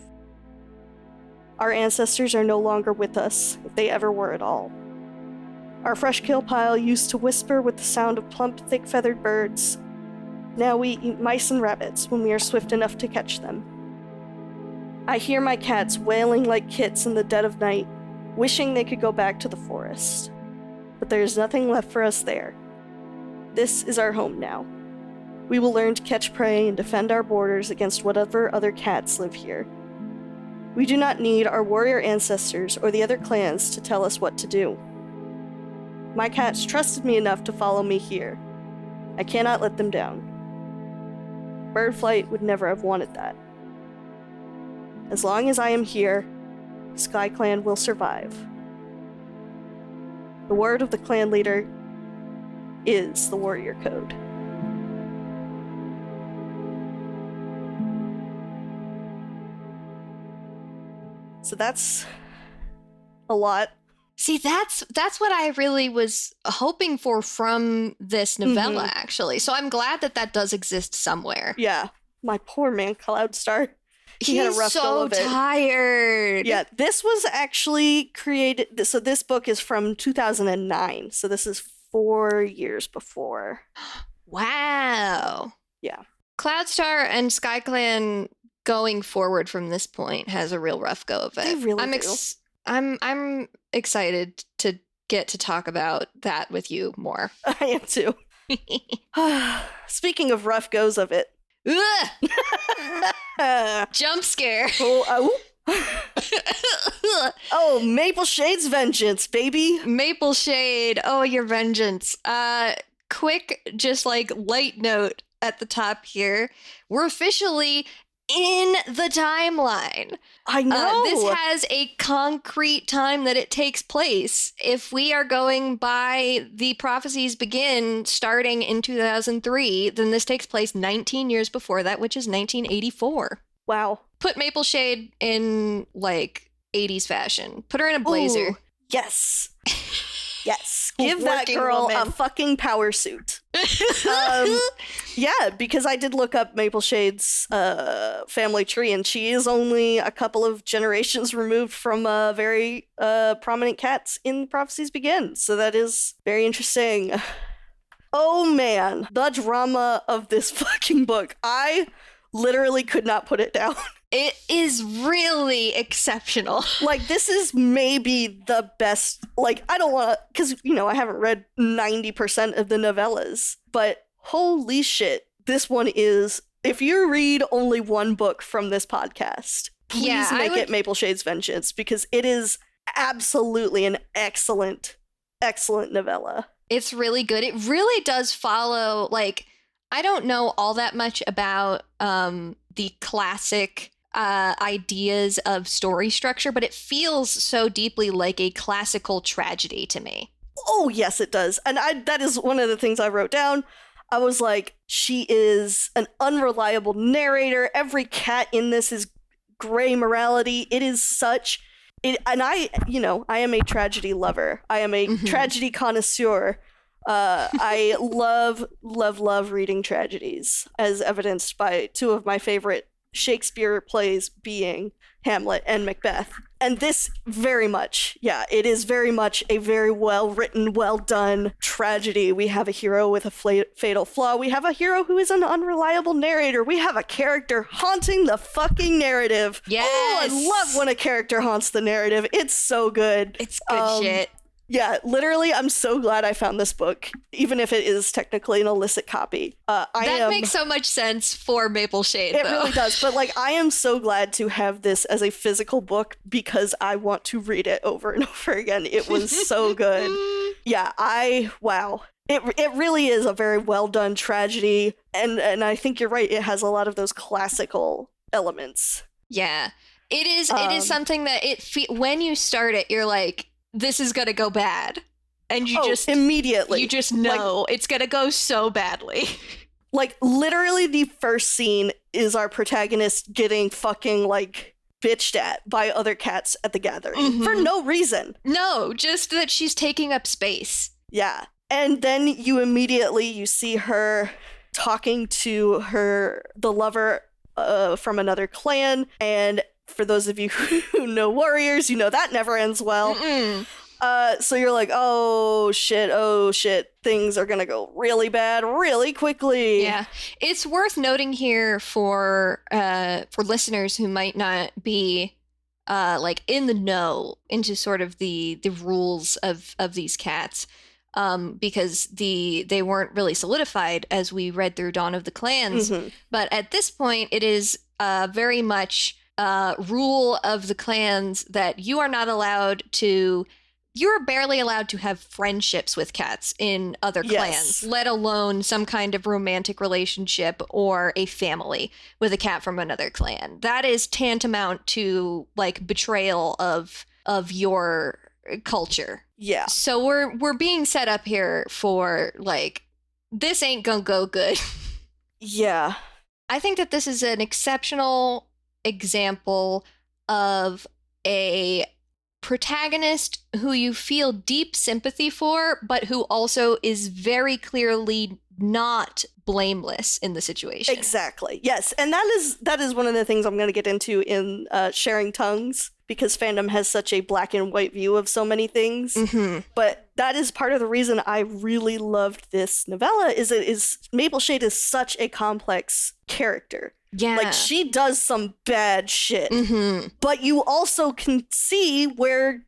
Our ancestors are no longer with us, if they ever were at all. Our fresh kill pile used to whisper with the sound of plump, thick-feathered birds. Now we eat mice and rabbits when we are swift enough to catch them. I hear my cats wailing like kits in the dead of night, wishing they could go back to the forest. But there is nothing left for us there. This is our home now. We will learn to catch prey and defend our borders against whatever other cats live here. We do not need our warrior ancestors or the other clans to tell us what to do. My cats trusted me enough to follow me here. I cannot let them down. Birdflight would never have wanted that. As long as I am here, Sky Clan will survive. The word of the clan leader is the warrior code. So that's a lot. See, that's what I really was hoping for from this novella, actually. So I'm glad that does exist somewhere. Yeah. My poor man, Cloudstar. He had a rough go of it. He's so tired. Yeah, this was actually created... So this book is from 2009. So this is 4 years before. Wow. Yeah. Cloudstar and Sky Clan going forward from this point has a real rough go of it. They really do. I'm excited to get to talk about that with you more. I am too. Speaking of rough goes of it. Ugh! Jump scare. Oh, Mapleshade's vengeance, baby. Mapleshade. Oh, your vengeance. Quick, just like light note at the top here. We're officially in the timeline. I know. This has a concrete time that it takes place. If we are going by the prophecies begin starting in 2003, then this takes place 19 years before that, which is 1984. Wow. Put Mapleshade in, like, 80s fashion. Put her in a blazer. Ooh, yes. Yes. Give that Working girl woman. a fucking power suit. Yeah, because I did look up Mapleshade's family tree, and she is only a couple of generations removed from very prominent cats in Prophecies Begin. So that is very interesting. Oh man, the drama of this fucking book. I literally could not put it down. It is really exceptional. Like, this is maybe the best, like, I don't want to, because, you know, I haven't read 90% of the novellas, but holy shit, this one is, if you read only one book from this podcast, please make it Mapleshade's Vengeance, because it is absolutely an excellent, excellent novella. It's really good. It really does follow, like, I don't know all that much about the classic ideas of story structure, but it feels so deeply like a classical tragedy to me. Oh, yes, it does. And that is one of the things I wrote down. I was like, she is an unreliable narrator. Every cat in this is gray morality. It is such... and I am a tragedy lover. I am a tragedy connoisseur. I love reading tragedies, as evidenced by two of my favorite Shakespeare plays being Hamlet and Macbeth. And this very much, it is very much a very well written, well done tragedy. We have a hero with a fatal flaw. We have a hero who is an unreliable narrator. We have a character haunting the fucking narrative. Yes. Oh, I love when a character haunts the narrative. It's so good. It's good shit. Yeah, literally, I'm so glad I found this book, even if it is technically an illicit copy. That makes so much sense for Mapleshade, It though. really does, but like, I am so glad to have this as a physical book because I want to read it over and over again. It was so good. Yeah, wow. It really is a very well done tragedy, and I think you're right. It has a lot of those classical elements. Yeah, it is. It is something that when you start it, you're like, this is gonna go bad, and you just immediately you just know it's gonna go so badly. Like, literally, the first scene is our protagonist getting fucking like bitched at by other cats at the gathering for no reason. No, just that she's taking up space. Yeah, and then you see her talking to the lover from another clan, and for those of you who know Warriors, you know that never ends well. So you're like, oh shit, things are gonna go really bad really quickly. Yeah, it's worth noting here for listeners who might not be like in the know into sort of the rules of these cats, because they weren't really solidified as we read through Dawn of the Clans. But at this point, it is very much rule of the clans that you are barely allowed to have friendships with cats in other clans, let alone some kind of romantic relationship or a family with a cat from another clan. That is tantamount to like betrayal of your culture. Yeah. So we're being set up here for like, this ain't gonna go good. Yeah. I think that this is an exceptional example of a protagonist who you feel deep sympathy for, but who also is very clearly not blameless in the situation. Exactly. Yes, and that is one of the things I'm going to get into in Sharing Tongues, because fandom has such a black and white view of so many things. But that is part of the reason I really loved this novella. Is Mapleshade is such a complex character. Yeah. Like, she does some bad shit. But you also can see where,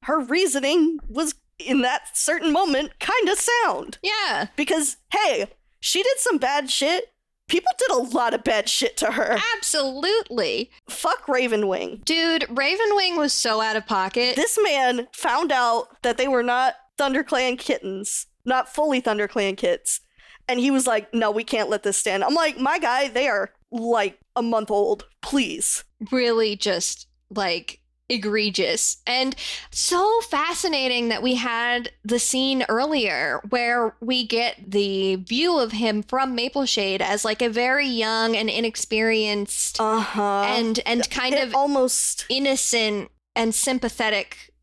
her reasoning was, in that certain moment, kind of sound. Yeah. Because, hey, she did some bad shit, People did a lot of bad shit to her. Absolutely. Fuck Ravenwing. Dude, Ravenwing was so out of pocket. This man found out that they were not ThunderClan kittens, not fully ThunderClan kits. And he was like, no, we can't let this stand. I'm like, my guy, they are like a month old. Please. Really just like egregious. And so fascinating that we had the scene earlier where we get the view of him from Mapleshade as like a very young and inexperienced and kind of almost innocent and sympathetic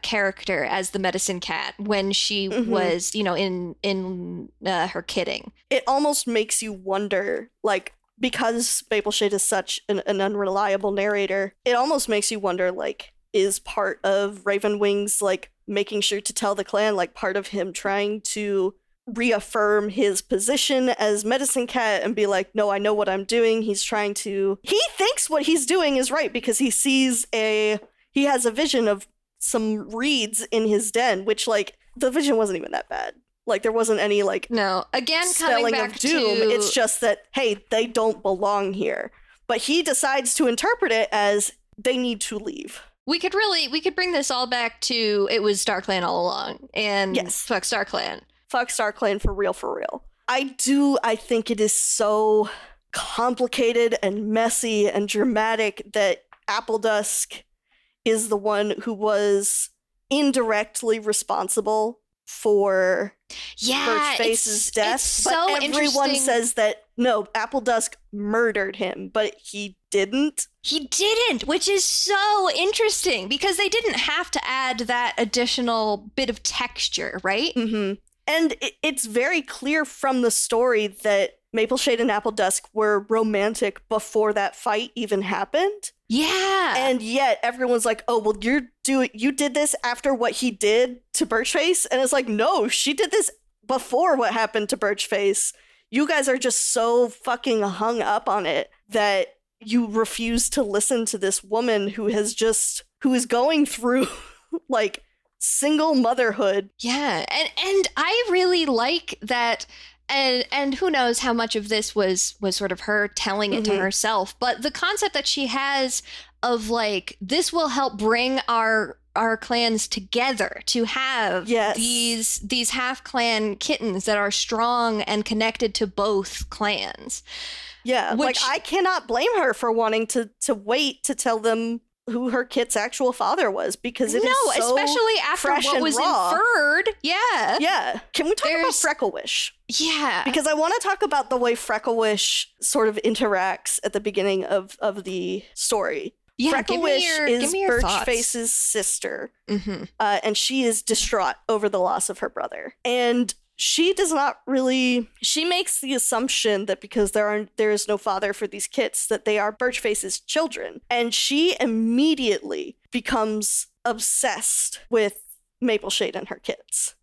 character as the medicine cat when she was, you know, in her kidding. It almost makes you wonder, like, because Mapleshade is such an unreliable narrator, it almost makes you wonder, like, is part of Ravenwing's, like, making sure to tell the clan, like, part of him trying to reaffirm his position as medicine cat and be like, no, I know what I'm doing. He thinks what he's doing is right because he has a vision of some reeds in his den, which, like, the vision wasn't even that bad. Like, there wasn't any, like, no, again, spelling coming back of doom. to... It's just that, hey, they don't belong here. But he decides to interpret it as they need to leave. We could bring this all back to it was StarClan all along. And yes. Fuck StarClan. Fuck StarClan for real, for real. I think it is so complicated and messy and dramatic that Appledusk is the one who was indirectly responsible for Birchface's death. But everyone says that, no, Appledusk murdered him, but he didn't. He didn't, which is so interesting because they didn't have to add that additional bit of texture, right? Mm-hmm. And it's very clear from the story that Mapleshade and Appledusk were romantic before that fight even happened. Yeah. And yet everyone's like, oh, well, you did this after what he did to Birchface? And it's like, no, she did this before what happened to Birchface. You guys are just so fucking hung up on it that you refuse to listen to this woman who is going through like single motherhood. Yeah. And I really like that. And who knows how much of this was sort of her telling it to herself. But the concept that she has of like, this will help bring our clans together to have these half clan kittens that are strong and connected to both clans. Yeah, like I cannot blame her for wanting to wait to tell them who her kit's actual father was because it is so especially after what was inferred. Yeah. Can we talk about Frecklewish? Yeah. Because I want to talk about the way Frecklewish sort of interacts at the beginning of the story. Yeah, Frecklewish is Birchface's sister, and she is distraught over the loss of her brother. And she does not really... She makes the assumption that because there is no father for these kits, that they are Birchface's children. And she immediately becomes obsessed with Mapleshade and her kits.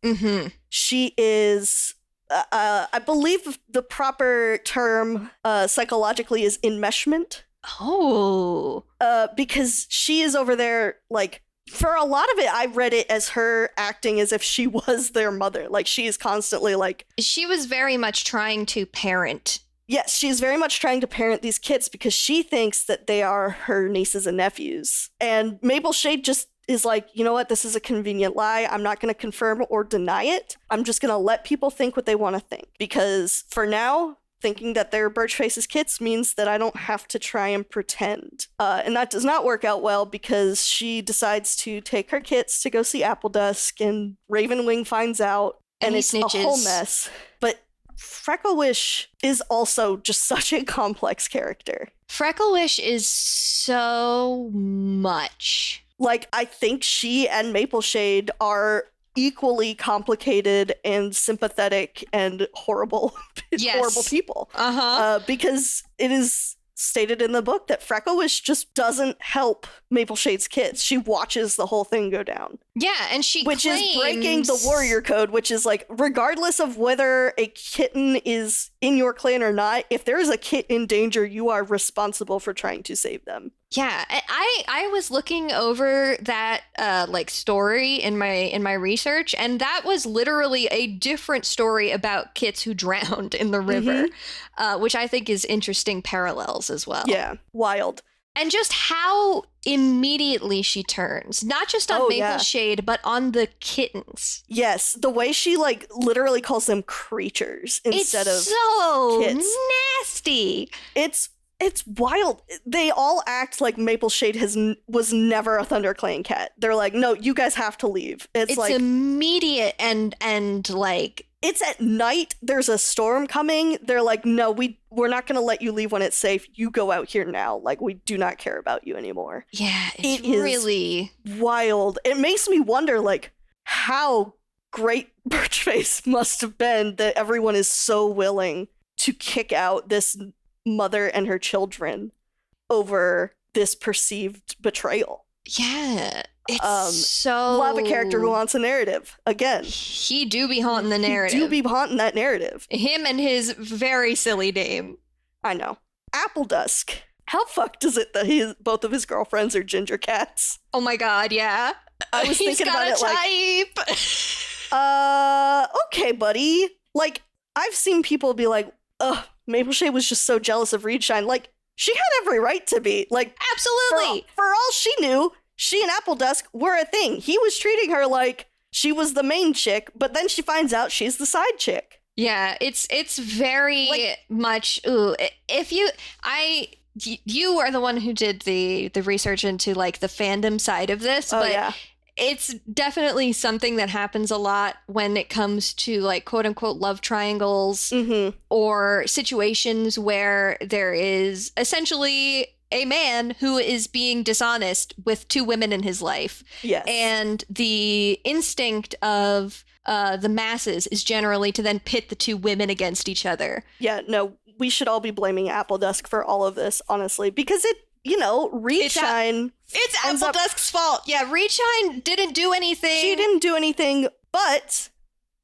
She is... I believe the proper term psychologically is enmeshment. Oh. Because she is over there, like... For a lot of it, I read it as her acting as if she was their mother. Like, she is constantly like... She was very much trying to parent. Yes, she is very much trying to parent these kids because she thinks that they are her nieces and nephews. And Mapleshade just is like, you know what? This is a convenient lie. I'm not going to confirm or deny it. I'm just going to let people think what they want to think. Because for now... thinking that they're Birchface's kits means that I don't have to try and pretend. And that does not work out well because she decides to take her kits to go see Appledusk and Ravenwing finds out and it's snitches. A whole mess. But Frecklewish is also just such a complex character. Frecklewish is so much. Like, I think she and Mapleshade are equally complicated and sympathetic and horrible people. Because it is stated in the book that Frecklewish just doesn't help Mapleshade's kids. She watches the whole thing go down. Yeah, and she which claims... is breaking the warrior code, which is like, regardless of whether a kitten is in your clan or not, if there is a kit in danger, you are responsible for trying to save them. Yeah, I was looking over that like story in my research, and that was literally a different story about kits who drowned in the river, which I think is interesting parallels as well. Yeah, wild. And just how immediately she turns, not just on Mapleshade, but on the kittens. Yes, the way she like literally calls them creatures instead of so kits. Nasty. It's wild. They all act like Mapleshade was never a ThunderClan cat. They're like, no, you guys have to leave. It's like immediate and like it's at night. There's a storm coming. They're like, no, we're not going to let you leave when it's safe. You go out here now. Like, we do not care about you anymore. Yeah, it's really wild. It makes me wonder, like, how great Birchface must have been that everyone is so willing to kick out this mother and her children over this perceived betrayal. Yeah. It's so... Love a character who wants a narrative. Again. He do be haunting the narrative. He do be haunting that narrative. Him and his very silly name. I know. Apple Dusk. How fucked is it that both of his girlfriends are ginger cats? Oh my god, yeah. I was thinking about it like... okay, buddy. Like, I've seen people be like, ugh, Mapleshade was just so jealous of Reedshine. Like, she had every right to be. Like, absolutely. For all she knew, she and Apple Dusk were a thing. He was treating her like she was the main chick, but then she finds out she's the side chick. Yeah, it's very much, ooh, if you are the one who did the research into like the fandom side of this, but it's definitely something that happens a lot when it comes to like quote unquote love triangles or situations where there is essentially a man who is being dishonest with two women in his life. Yes. And the instinct of the masses is generally to then pit the two women against each other. Yeah, no, we should all be blaming Apple Dusk for all of this, honestly, because Reedshine... It's Apple Dusk's fault. Yeah, Reedshine didn't do anything. She didn't do anything, but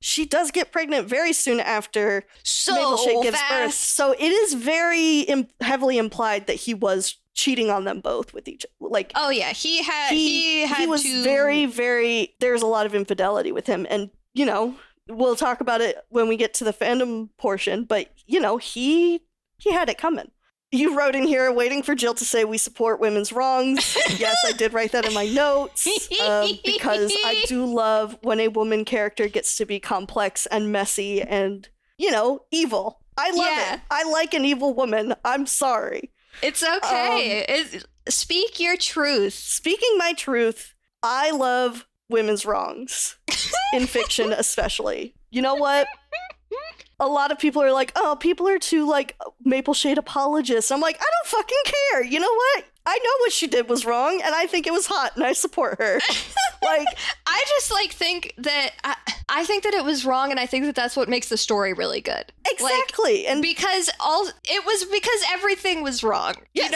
she does get pregnant very soon after Mapleshade gives birth. So it is very heavily implied that he was cheating on them both with each other. Like, oh yeah, he was very, very... There's a lot of infidelity with him, and we'll talk about it when we get to the fandom portion, but he had it coming. You wrote in here, waiting for Jill to say we support women's wrongs. Yes, I did write that in my notes because I do love when a woman character gets to be complex and messy and, evil. I love it. I like an evil woman. I'm sorry. It's okay. Speak your truth. Speaking my truth, I love women's wrongs in fiction especially. You know what? A lot of people are like, oh, people are too, like, Mapleshade apologists. I'm like, I don't fucking care. You know what? I know what she did was wrong, and I think it was hot, and I support her. Like, I just, like, think that... I think that it was wrong, and I think that that's what makes the story really good. Exactly. Like, because everything was wrong. Yes,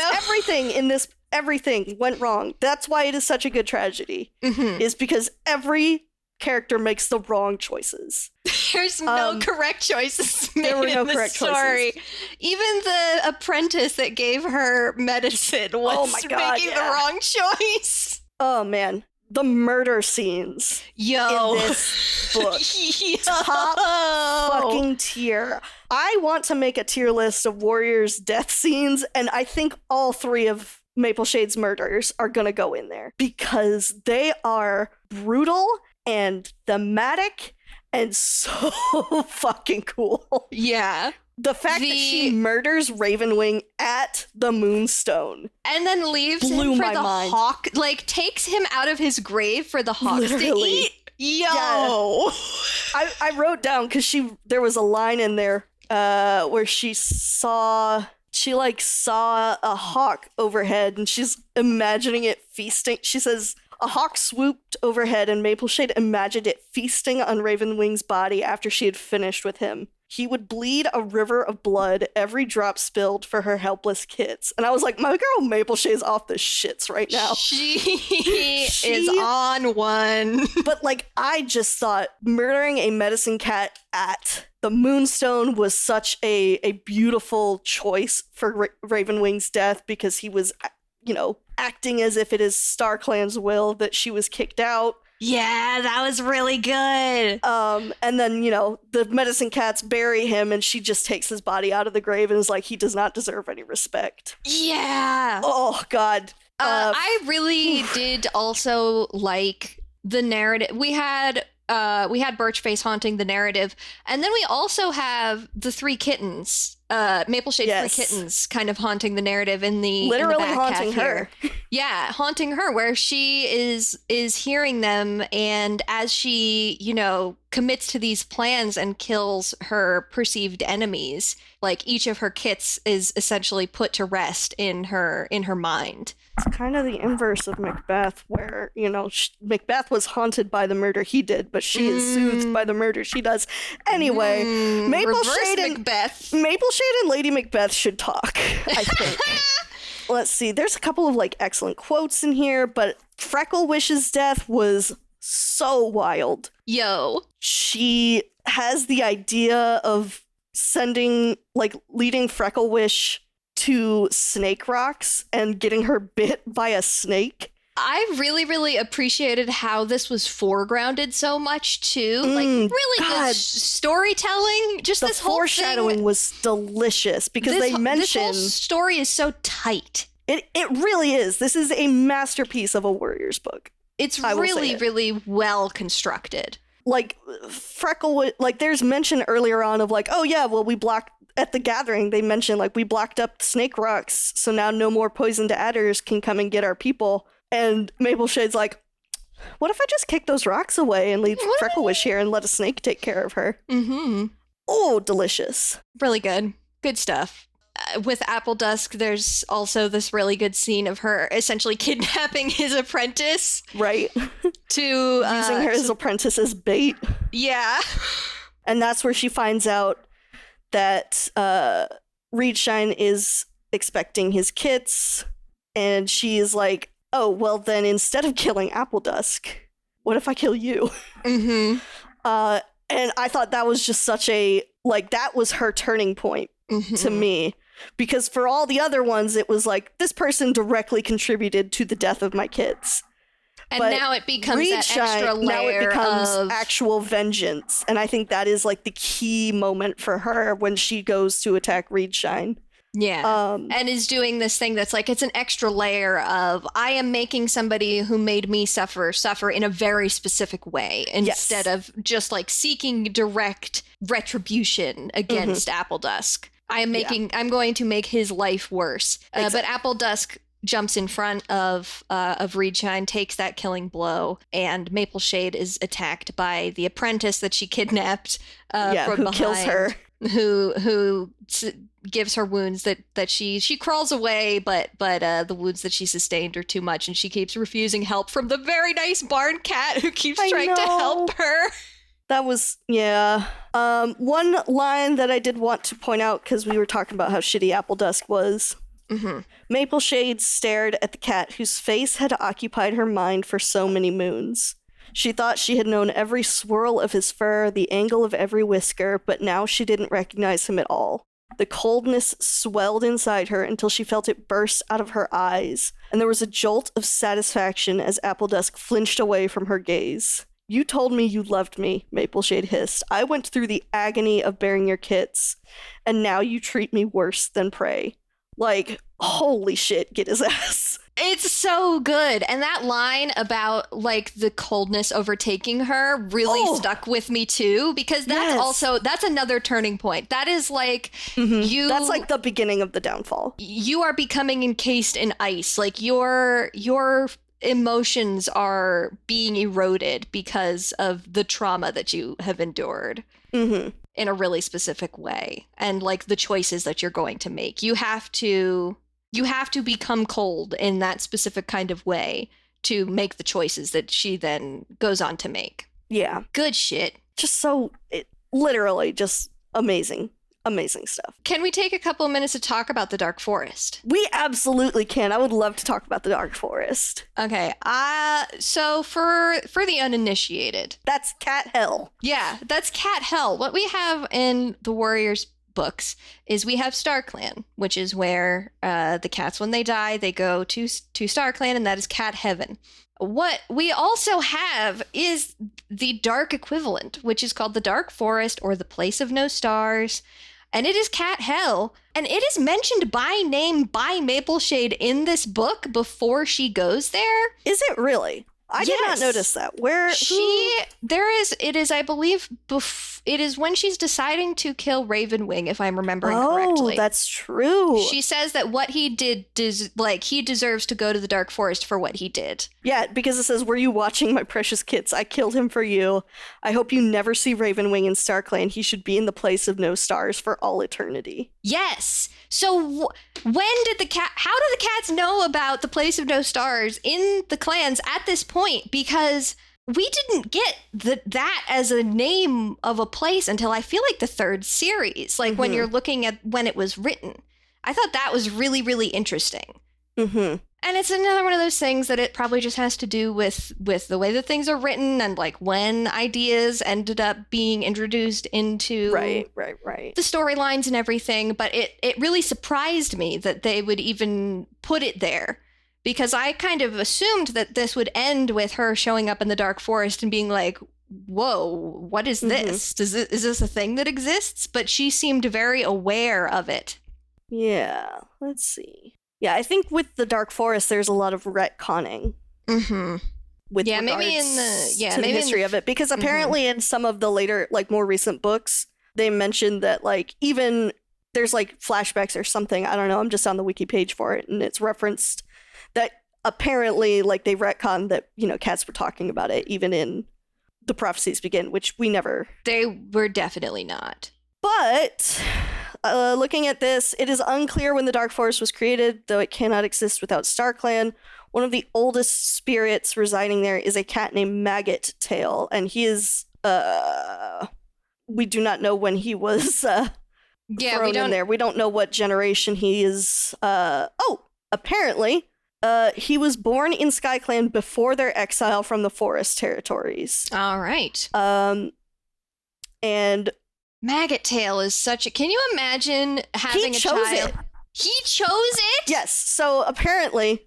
everything went wrong. That's why it is such a good tragedy, is because every character makes the wrong choices. There's no correct choices made there were no in the correct story. Choices. Even the apprentice that gave her medicine was making the wrong choice. Oh man, the murder scenes in this book. Top fucking tier. I want to make a tier list of Warriors' death scenes, and I think all three of Mapleshade's murders are gonna go in there because they are brutal and thematic and so fucking cool. Yeah. The fact that she murders Ravenwing at the Moonstone and then leaves him for the hawk, like takes him out of his grave for the hawks to eat. Yo. Yeah. I wrote down because there was a line in there where she saw a hawk overhead and she's imagining it feasting. She says, a hawk swooped overhead and Mapleshade imagined it feasting on Ravenwing's body after she had finished with him. he would bleed a river of blood, every drop spilled for her helpless kids. And I was like, my girl Mapleshade's off the shits right now. She is on one. But like, I just thought murdering a medicine cat at the Moonstone was such a beautiful choice for Ravenwing's death, because he was, acting as if it is StarClan's will that she was kicked out. Yeah, that was really good. And then, the medicine cats bury him, and she just takes his body out of the grave and is like, he does not deserve any respect. Yeah. Oh, God. I really did also like the narrative. We had Birchface haunting the narrative, and then we also have the three kittens, Mapleshade's three kittens, kind of haunting the narrative in the literally in the back haunting her. Yeah, haunting her, where she is hearing them, and as she commits to these plans and kills her perceived enemies, like each of her kits is essentially put to rest in her mind. It's kind of the inverse of Macbeth, where, Macbeth was haunted by the murder he did, but she is soothed by the murder she does. Anyway, Mapleshade and Lady Macbeth should talk, I think. Let's see, there's a couple of, excellent quotes in here, but Freckle Wish's death was so wild. Yo. She has the idea of leading Freckle Wish to Snake Rocks and getting her bit by a snake. I really, really appreciated how this was foregrounded so much too. Really good storytelling. Just the this whole foreshadowing was delicious, because they mention this whole story is so tight. It really is. This is a masterpiece of a Warriors book. It's really, really well constructed. Freckle, there's mention earlier on of we blocked at the gathering. They mentioned we blocked up Snake Rocks, so now no more poisoned adders can come and get our people. And Mapleshade's like, what if I just kick those rocks away and leave Freckle Wish here and let a snake take care of her? Mm-hmm. Oh, delicious. Really good. Good stuff. With Apple Dusk, there's also this really good scene of her essentially kidnapping his apprentice. Right. To using her as apprentice as bait. Yeah. And that's where she finds out that Reedshine is expecting his kits, and she's like, oh, well then instead of killing Apple Dusk, what if I kill you? Mm-hmm. And I thought that was just such that was her turning point to me. Because for all the other ones, it was this person directly contributed to the death of my kids. And now it becomes that extra layer now it becomes of actual vengeance. And I think that is the key moment for her when she goes to attack Reedshine. Yeah. And is doing this thing that's it's an extra layer of, I am making somebody who made me suffer in a very specific way, instead of just seeking direct retribution against Apple Dusk. I'm going to make his life worse. Exactly. But Apple Dusk jumps in front of Reedshine, takes that killing blow, and Mapleshade is attacked by the apprentice that she kidnapped from who behind, kills her, who gives her wounds that she crawls away, but the wounds that she sustained are too much, and she keeps refusing help from the very nice barn cat who keeps trying to help her. That was, one line that I did want to point out, because we were talking about how shitty Apple Dusk was. Mm-hmm. Mapleshade stared at the cat whose face had occupied her mind for so many moons. She thought she had known every swirl of his fur, the angle of every whisker, but now she didn't recognize him at all. The coldness swelled inside her until she felt it burst out of her eyes, and there was a jolt of satisfaction as Apple Dusk flinched away from her gaze. You told me you loved me, Mapleshade hissed. I went through the agony of bearing your kits, and now you treat me worse than prey. Holy shit, get his ass. It's so good. And that line about the coldness overtaking her really stuck with me too, because that's another turning point. That is that's the beginning of the downfall. You are becoming encased in ice. Your emotions are being eroded because of the trauma that you have endured in a really specific way, and the choices that you're going to make. You have to become cold in that specific kind of way to make the choices that she then goes on to make. Yeah. Good shit. Just so, literally just amazing. Amazing stuff. Can we take a couple of minutes to talk about the Dark Forest? We absolutely can. I would love to talk about the Dark Forest. Okay. So for the uninitiated, that's cat hell. Yeah, that's cat hell. What we have in the Warriors books is we have StarClan, which is where the cats, when they die, they go to StarClan, and that is cat heaven. What we also have is the dark equivalent, which is called the Dark Forest or the Place of No Stars. And it is cat hell, and it is mentioned by name by Mapleshade in this book before she goes there. Is it really? I did not notice that. It is, I believe, it is when she's deciding to kill Ravenwing, if I'm remembering correctly. Oh, that's true. She says that what he did, he deserves to go to the Dark Forest for what he did. Yeah, because it says, "Were you watching, my precious kits? I killed him for you. I hope you never see Ravenwing in StarClan. He should be in the Place of No Stars for all eternity." Yes. So when did how do the cats know about the Place of No Stars in the clans at this point? Because we didn't get that as a name of a place until I feel like the third series, when you're looking at when it was written. I thought that was really, really interesting. Mm-hmm. And it's another one of those things that it probably just has to do with the way that things are written and when ideas ended up being introduced into right. the storylines and everything. But it really surprised me that they would even put it there, because I kind of assumed that this would end with her showing up in the Dark Forest and being like, whoa, what is this? Is this a thing that exists? But she seemed very aware of it. Yeah, let's see. Yeah, I think with the Dark Forest, there's a lot of retconning. Mm-hmm. With maybe in the history of it, because apparently in some of the later, more recent books, they mentioned that even there's flashbacks or something. I don't know. I'm just on the wiki page for it, and it's referenced that apparently they retconned that cats were talking about it even in the Prophecies Begin, which we never. They were definitely not. But looking at this, it is unclear when the Dark Forest was created, though it cannot exist without StarClan. One of the oldest spirits residing there is a cat named Maggot Tail, and he is, we do not know when he was thrown in there. We don't know what generation he is. Apparently, he was born in SkyClan before their exile from the forest territories. All right. And Maggot Tail is such a... Can you imagine having a child? He chose it? Yes. So apparently,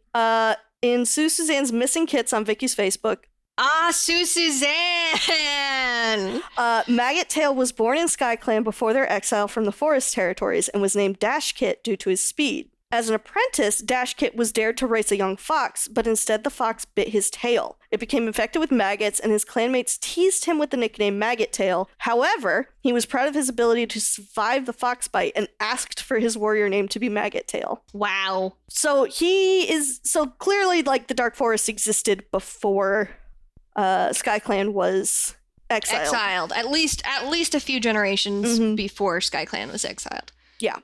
in Sue Suzanne's Missing Kits on Vicky's Facebook... Sue Suzanne! Maggot Tail was born in SkyClan before their exile from the forest territories and was named Dash Kit due to his speed. As an apprentice, Dash Kit was dared to race a young fox, but instead the fox bit his tail. It became infected with maggots, and his clanmates teased him with the nickname Maggot Tail. However, he was proud of his ability to survive the fox bite and asked for his warrior name to be Maggot Tail. Wow. So clearly, the Dark Forest existed before SkyClan was exiled. At least a few generations before SkyClan was exiled. Yeah.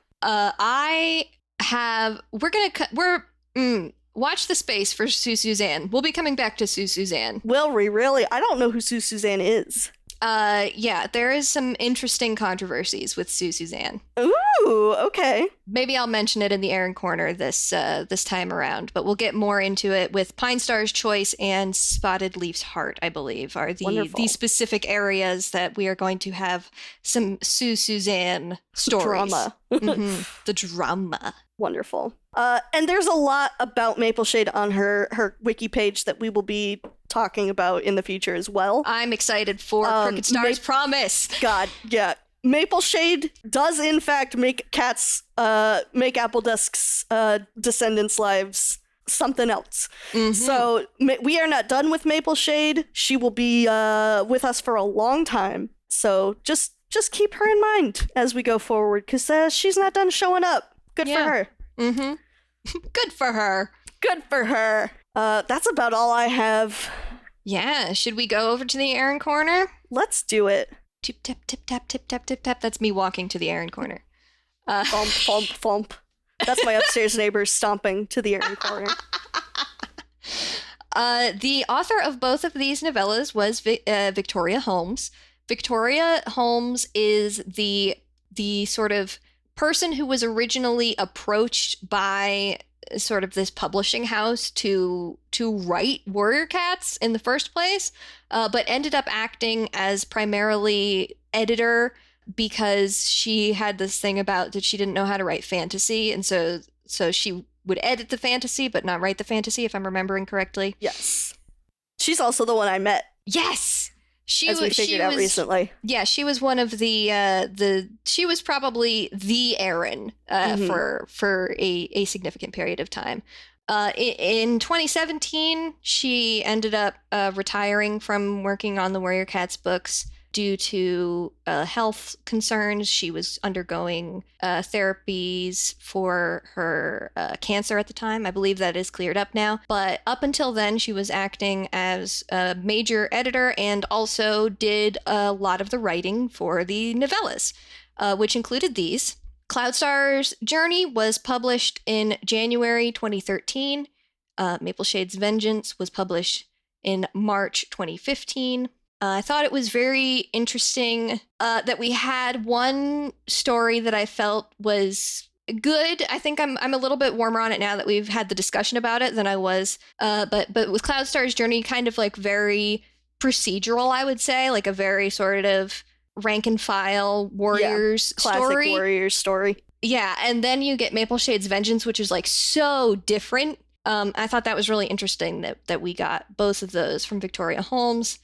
Watch the space for Sue Suzanne. We'll be coming back to Sue Suzanne. Will we really? I don't know who Sue Suzanne is. Yeah, there is some interesting controversies with Sue Suzanne. Ooh, okay. Maybe I'll mention it in the Erin Corner this time around, but we'll get more into it with Pine Star's Choice and Spotted Leaf's Heart, I believe, are the specific areas that we are going to have some Sue Suzanne stories. Drama. The drama. Wonderful. And there's a lot about Mapleshade on her wiki page that we will be talking about in the future as well. I'm excited for Crooked Star's Promise. God, yeah. Mapleshade does in fact make cats, make Appledusk's descendants' lives something else. So we are not done with Mapleshade. She will be with us for a long time. So just keep her in mind as we go forward, because she's not done showing up. Good for her. Good for her. Good for her. That's about all I have. Yeah. Should we go over to the Erin Corner? Let's do it. Tip, tap, tip, tap, tip, tap, tip, tap. That's me walking to the Erin Corner. Thump, thump, thump. That's my upstairs neighbors stomping to the Erin Corner. The author of both of these novellas was Victoria Holmes. Victoria Holmes is the the sort of person who was originally approached by sort of this publishing house to write Warrior Cats in the first place, but ended up acting as primarily editor because she had this thing about that she didn't know how to write fantasy, and so she would edit the fantasy but not write the fantasy, if I'm remembering correctly. Yes. She's also the one I met. Yes. We figured out recently. Yeah, she was one of she was probably the Erin for a significant period of time. In 2017, she ended up retiring from working on the Warrior Cats books due to health concerns. She was undergoing therapies for her cancer at the time. I believe that is cleared up now. But up until then, she was acting as a major editor and also did a lot of the writing for the novellas, which included these. Cloudstar's Journey was published in January 2013. Mapleshade's Vengeance was published in March 2015. I thought it was very interesting that we had one story that I felt was good. I think I'm a little bit warmer on it now that we've had the discussion about it than I was. But with Cloudstar's Journey, kind of like very procedural, I would say, like a very sort of rank and file warriors classic story. Warriors story. Yeah, and then you get Mapleshade's Vengeance, which is like so different. I thought that was really interesting that we got both of those from Victoria Holmes.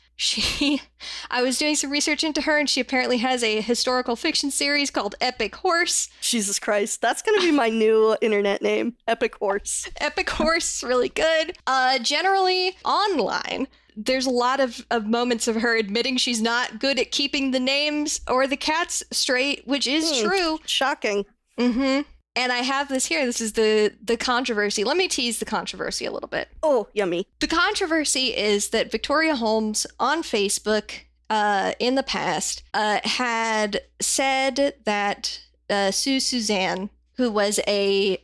I was doing some research into her, and she apparently has a historical fiction series called Epic Horse. Jesus Christ, that's going to be my new internet name, Epic Horse. Epic Horse, really good. Generally, online, there's a lot of moments of her admitting she's not good at keeping the names or the cats straight, which is true. Shocking. Mm-hmm. And I have this here. This is the controversy. Let me tease the controversy a little bit. Oh, yummy. The controversy is that Victoria Holmes on Facebook in the past had said that Suzanne, who was a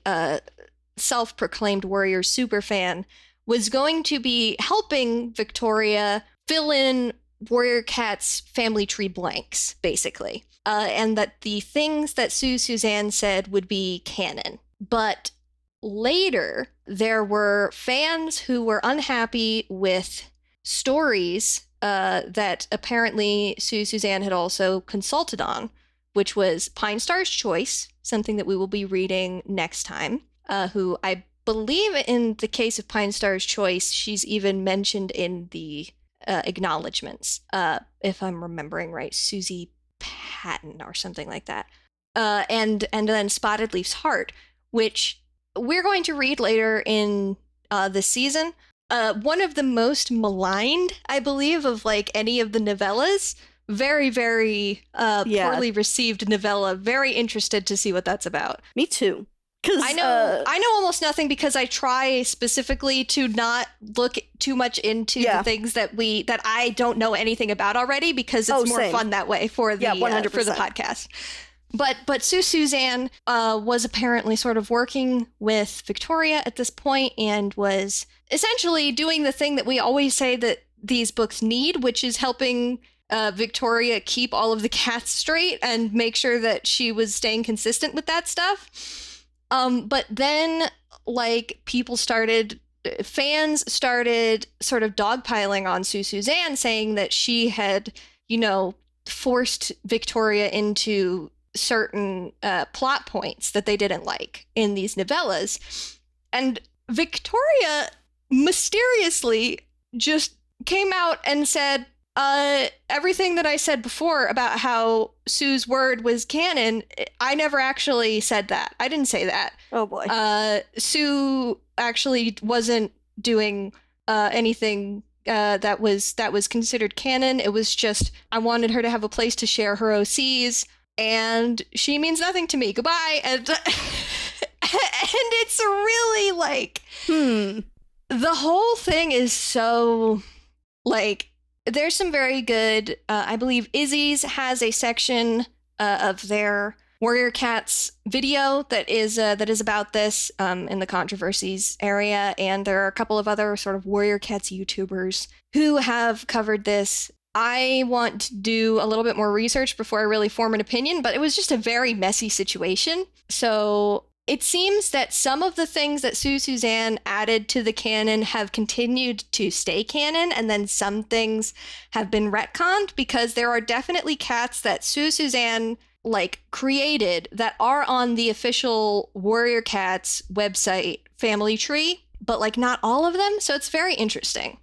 self-proclaimed Warrior superfan, was going to be helping Victoria fill in Warrior Cat's family tree blanks, basically. And that the things that Suzanne said would be canon. But later, there were fans who were unhappy with stories that apparently Suzanne had also consulted on, which was Pine Star's Choice, something that we will be reading next time, who I believe in the case of Pine Star's Choice, she's even mentioned in the acknowledgements, if I'm remembering right, Susie Patton or something like that. And then Spotted Leaf's Heart, which we're going to read later in this season. One of the most maligned, I believe, of like any of the novellas. Very, very poorly received novella. Very interested to see what that's about. Me too. I know almost nothing because I try specifically to not look too much into the things that I don't know anything about already, because it's more fun that way for the 100%. For the podcast. But Suzanne was apparently sort of working with Victoria at this point and was essentially doing the thing that we always say that these books need, which is helping Victoria keep all of the cats straight and make sure that she was staying consistent with that stuff. But then, like, fans started sort of dogpiling on Suzanne, saying that she had, forced Victoria into certain plot points that they didn't like in these novellas. And Victoria mysteriously just came out and said, everything that I said before about how Sue's word was canon, I never actually said that. I didn't say that. Oh boy. Sue actually wasn't doing anything that was considered canon. It was just I wanted her to have a place to share her OCs, and she means nothing to me. Goodbye. And and it's really like the whole thing is so like. There's some very good, I believe Izzzyzzz has a section of their Warrior Cats video that is about this in the controversies area, and there are a couple of other sort of Warrior Cats YouTubers who have covered this. I want to do a little bit more research before I really form an opinion, but it was just a very messy situation. So it seems that some of the things that Suzanne added to the canon have continued to stay canon, and then some things have been retconned, because there are definitely cats that Suzanne created that are on the official Warrior Cats website family tree, but not all of them. So it's very interesting.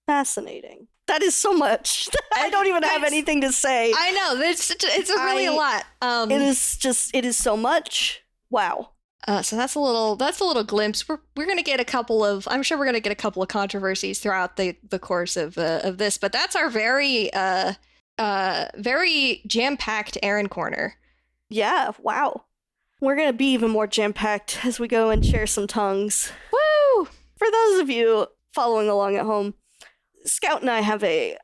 Fascinating. That is so much. I don't even have anything to say. I know. It's really a lot. It is so much. Wow. So that's a little glimpse. We're gonna get a couple of controversies throughout the course of this, but that's our very jam-packed Erin Corner. Yeah. Wow. We're gonna be even more jam-packed as we go and share some tongues. Woo! For those of you following along at home, Scout and I have a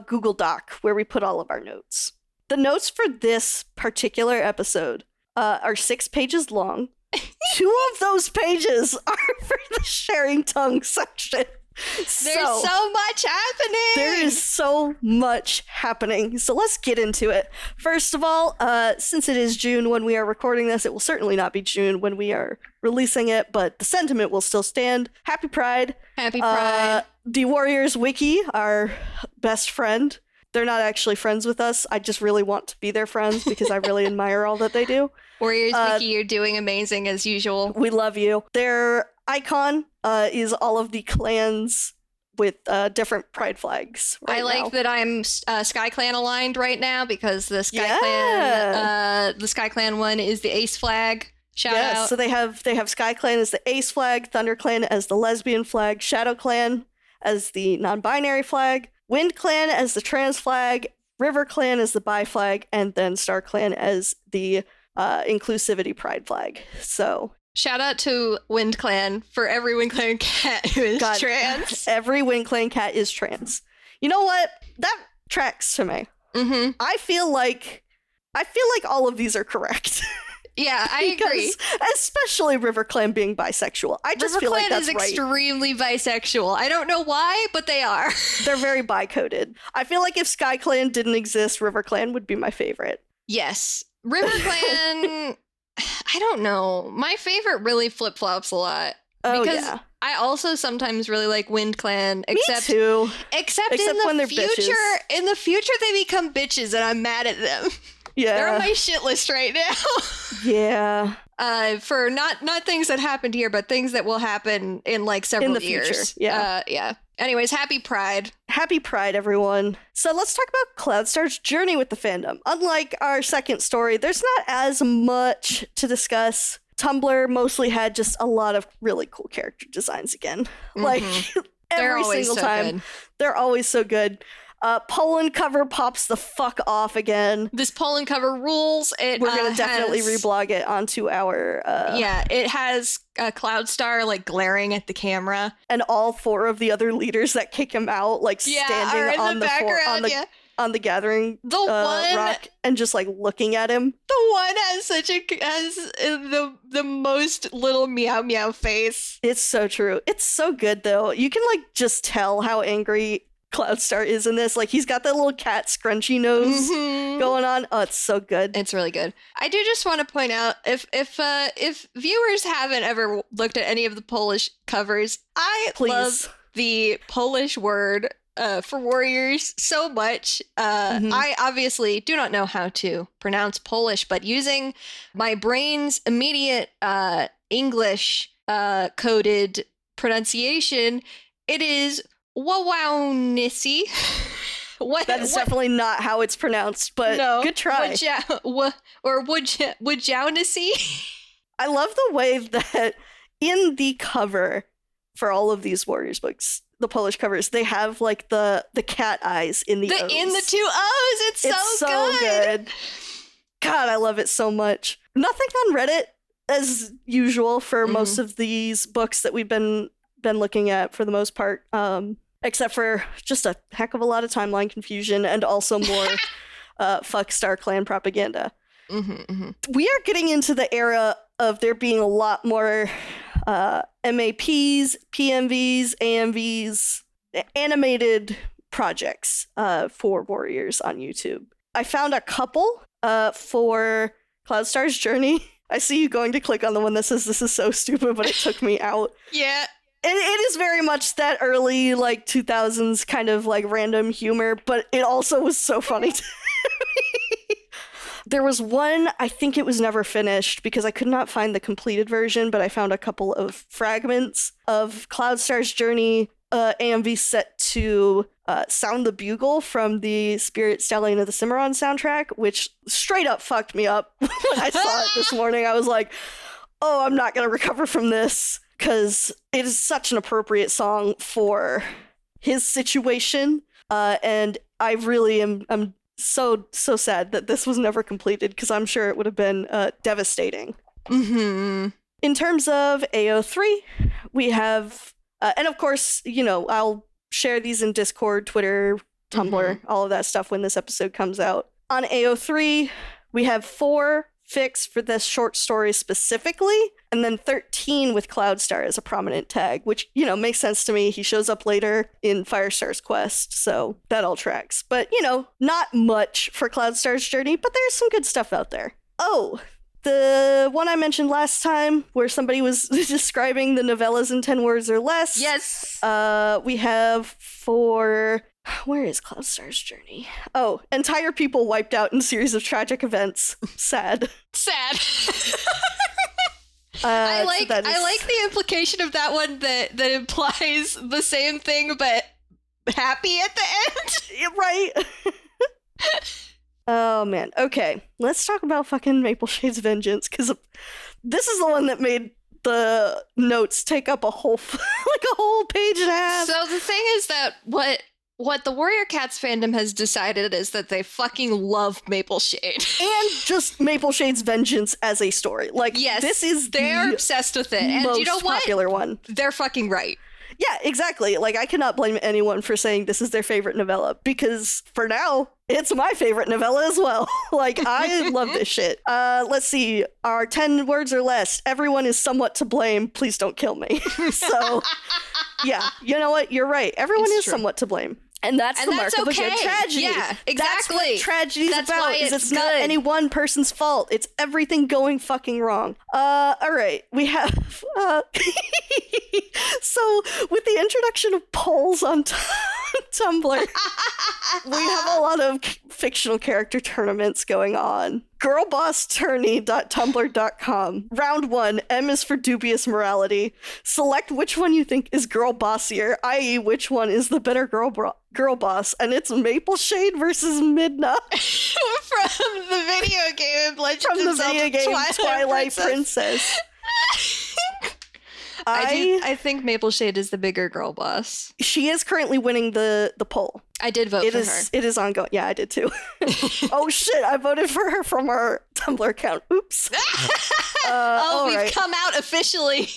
Google Doc where we put all of our notes. The notes for this particular episode are 6 pages long. 2 of those pages are for the sharing tongue section. There's so much happening. There is so much happening. So let's get into it. First of all, since it is June when we are recording this, it will certainly not be June when we are releasing it, but the sentiment will still stand. Happy Pride. Happy Pride. The Warriors Wiki, our best friend. They're not actually friends with us. I just really want to be their friends because I really admire all that they do. Warriors Wiki, you're doing amazing as usual. We love you. Their icon is all of the clans with different pride flags. I like that I'm Sky Clan aligned right now because the Sky Clan one is the ace flag. Shout out. So they have Sky Clan as the ace flag, Thunder Clan as the lesbian flag, Shadow Clan as the non-binary flag, Wind Clan as the trans flag, River Clan as the bi flag, and then Star Clan as the inclusivity pride flag. So shout out to Wind Clan for every Wind Clan cat who is trans. Every Wind Clan cat is trans. You know what? That tracks to me. Mm-hmm. I feel like all of these are correct. Yeah, I agree. Especially River Clan being bisexual. I just feel like that's right. River Clan is extremely bisexual. I don't know why, but they are. They're very bi-coded. I feel like if Sky Clan didn't exist, River Clan would be my favorite. Yes. River Clan, I don't know. My favorite really flip-flops a lot. Because I also sometimes really like Wind Clan. Me too. Except in when the they're bitches. In the future, they become bitches, and I'm mad at them. Yeah. They're on my shit list right now. Yeah. For not things that happened here, but things that will happen in several years. Future. Yeah. Yeah. Anyways, happy Pride. Happy Pride, everyone. So let's talk about Cloudstar's journey with the fandom. Unlike our second story, there's not as much to discuss. Tumblr mostly had just a lot of really cool character designs again. Mm-hmm. Every single time. Good. They're always so good. Poland cover pops the fuck off again. This Poland cover rules. We're gonna definitely reblog it onto our. It has Cloudstar glaring at the camera, and all 4 of the other leaders that kick him out, standing on the background, on the gathering rock, and just looking at him. The one has the most little meow meow face. It's so true. It's so good though. You can just tell how angry Cloudstar is in this. He's got that little cat scrunchy nose going on. Oh, it's so good. It's really good. I do just want to point out, if viewers haven't ever looked at any of the Polish covers, I love the Polish word for warriors so much. I obviously do not know how to pronounce Polish, but using my brain's immediate English coded pronunciation, it is Wawownissi. That is definitely not how it's pronounced, but good try. Wojownissi. I love the way that in the cover for all of these Warriors books, the Polish covers, they have the cat eyes in the O's. In the 2 O's. It's so good. God, I love it so much. Nothing on Reddit as usual for most of these books that we've been looking at for the most part. Except for just a heck of a lot of timeline confusion and also more fuck Star Clan propaganda. We are getting into the era of there being a lot more MAPs, PMVs, AMVs, animated projects for Warriors on YouTube. I found a couple for Cloudstar's Journey. I see you going to click on the one that says this is so stupid, but it took me out. Yeah. It is very much that early, like, 2000s kind of, like, random humor, but it also was so funny to me. There was one, I think it was never finished because I could not find the completed version, but I found a couple of fragments of Cloudstar's Journey AMV set to Sound the Bugle from the Spirit Stallion of the Cimarron soundtrack, which straight up fucked me up when I saw it this morning. I was like, oh, I'm not going to recover from this. Because it is such an appropriate song for his situation. And I really am so sad that this was never completed because I'm sure it would have been devastating. Mm-hmm. In terms of AO3, we have, and of course, you know, I'll share these in Discord, Twitter, Tumblr, all of that stuff when this episode comes out. On AO3, we have 4 fics for this short story specifically, and then 13 with Cloudstar as a prominent tag, which, you know, makes sense to me. He shows up later in Firestar's quest, so that all tracks. But, you know, not much for Cloudstar's Journey, but there's some good stuff out there. Oh, the one I mentioned last time where somebody was describing the novellas in 10 words or less. Yes. We have for... Where is Cloudstar's Journey? Oh, entire people wiped out in series of tragic events. Sad. I like the implication of that one that implies the same thing but happy at the end. Right? Oh man. Okay, let's talk about fucking Mapleshade's Vengeance, because this is the one that made the notes take up a whole a whole page and a half. So the thing is that what the Warrior Cats fandom has decided is that they fucking love Mapleshade. And just Mapleshade's Vengeance as a story. Like, yes, this is they're obsessed with it. And most you know what? popular one. They're fucking right. Yeah, exactly. Like, I cannot blame anyone for saying this is their favorite novella, because for now, it's my favorite novella as well. Like, I love this shit. Let's see. Our 10 words or less. Everyone is somewhat to blame. Please don't kill me. So, yeah, you know what? You're right. Everyone is somewhat to blame. And that's the mark of a good tragedy. Yeah, exactly. That's what tragedy's That's about. why It's good. not any one person's fault. It's everything going fucking wrong. All right. We have so with the introduction of polls on Tumblr, we have a lot of fictional character tournaments going on. Girlbosstourney.tumblr.com. Round 1. M is for dubious morality. Select which one you think is girl bossier, i.e. which one is the better girl boss, and it's Mapleshade versus Midna. From the video game Legend of Zelda Twilight Princess. I think Mapleshade is the bigger girl boss. She is currently winning the poll. I did vote for her. It is ongoing. Yeah, I did too. Oh shit, I voted for her from our Tumblr account. Oops. We've come out officially.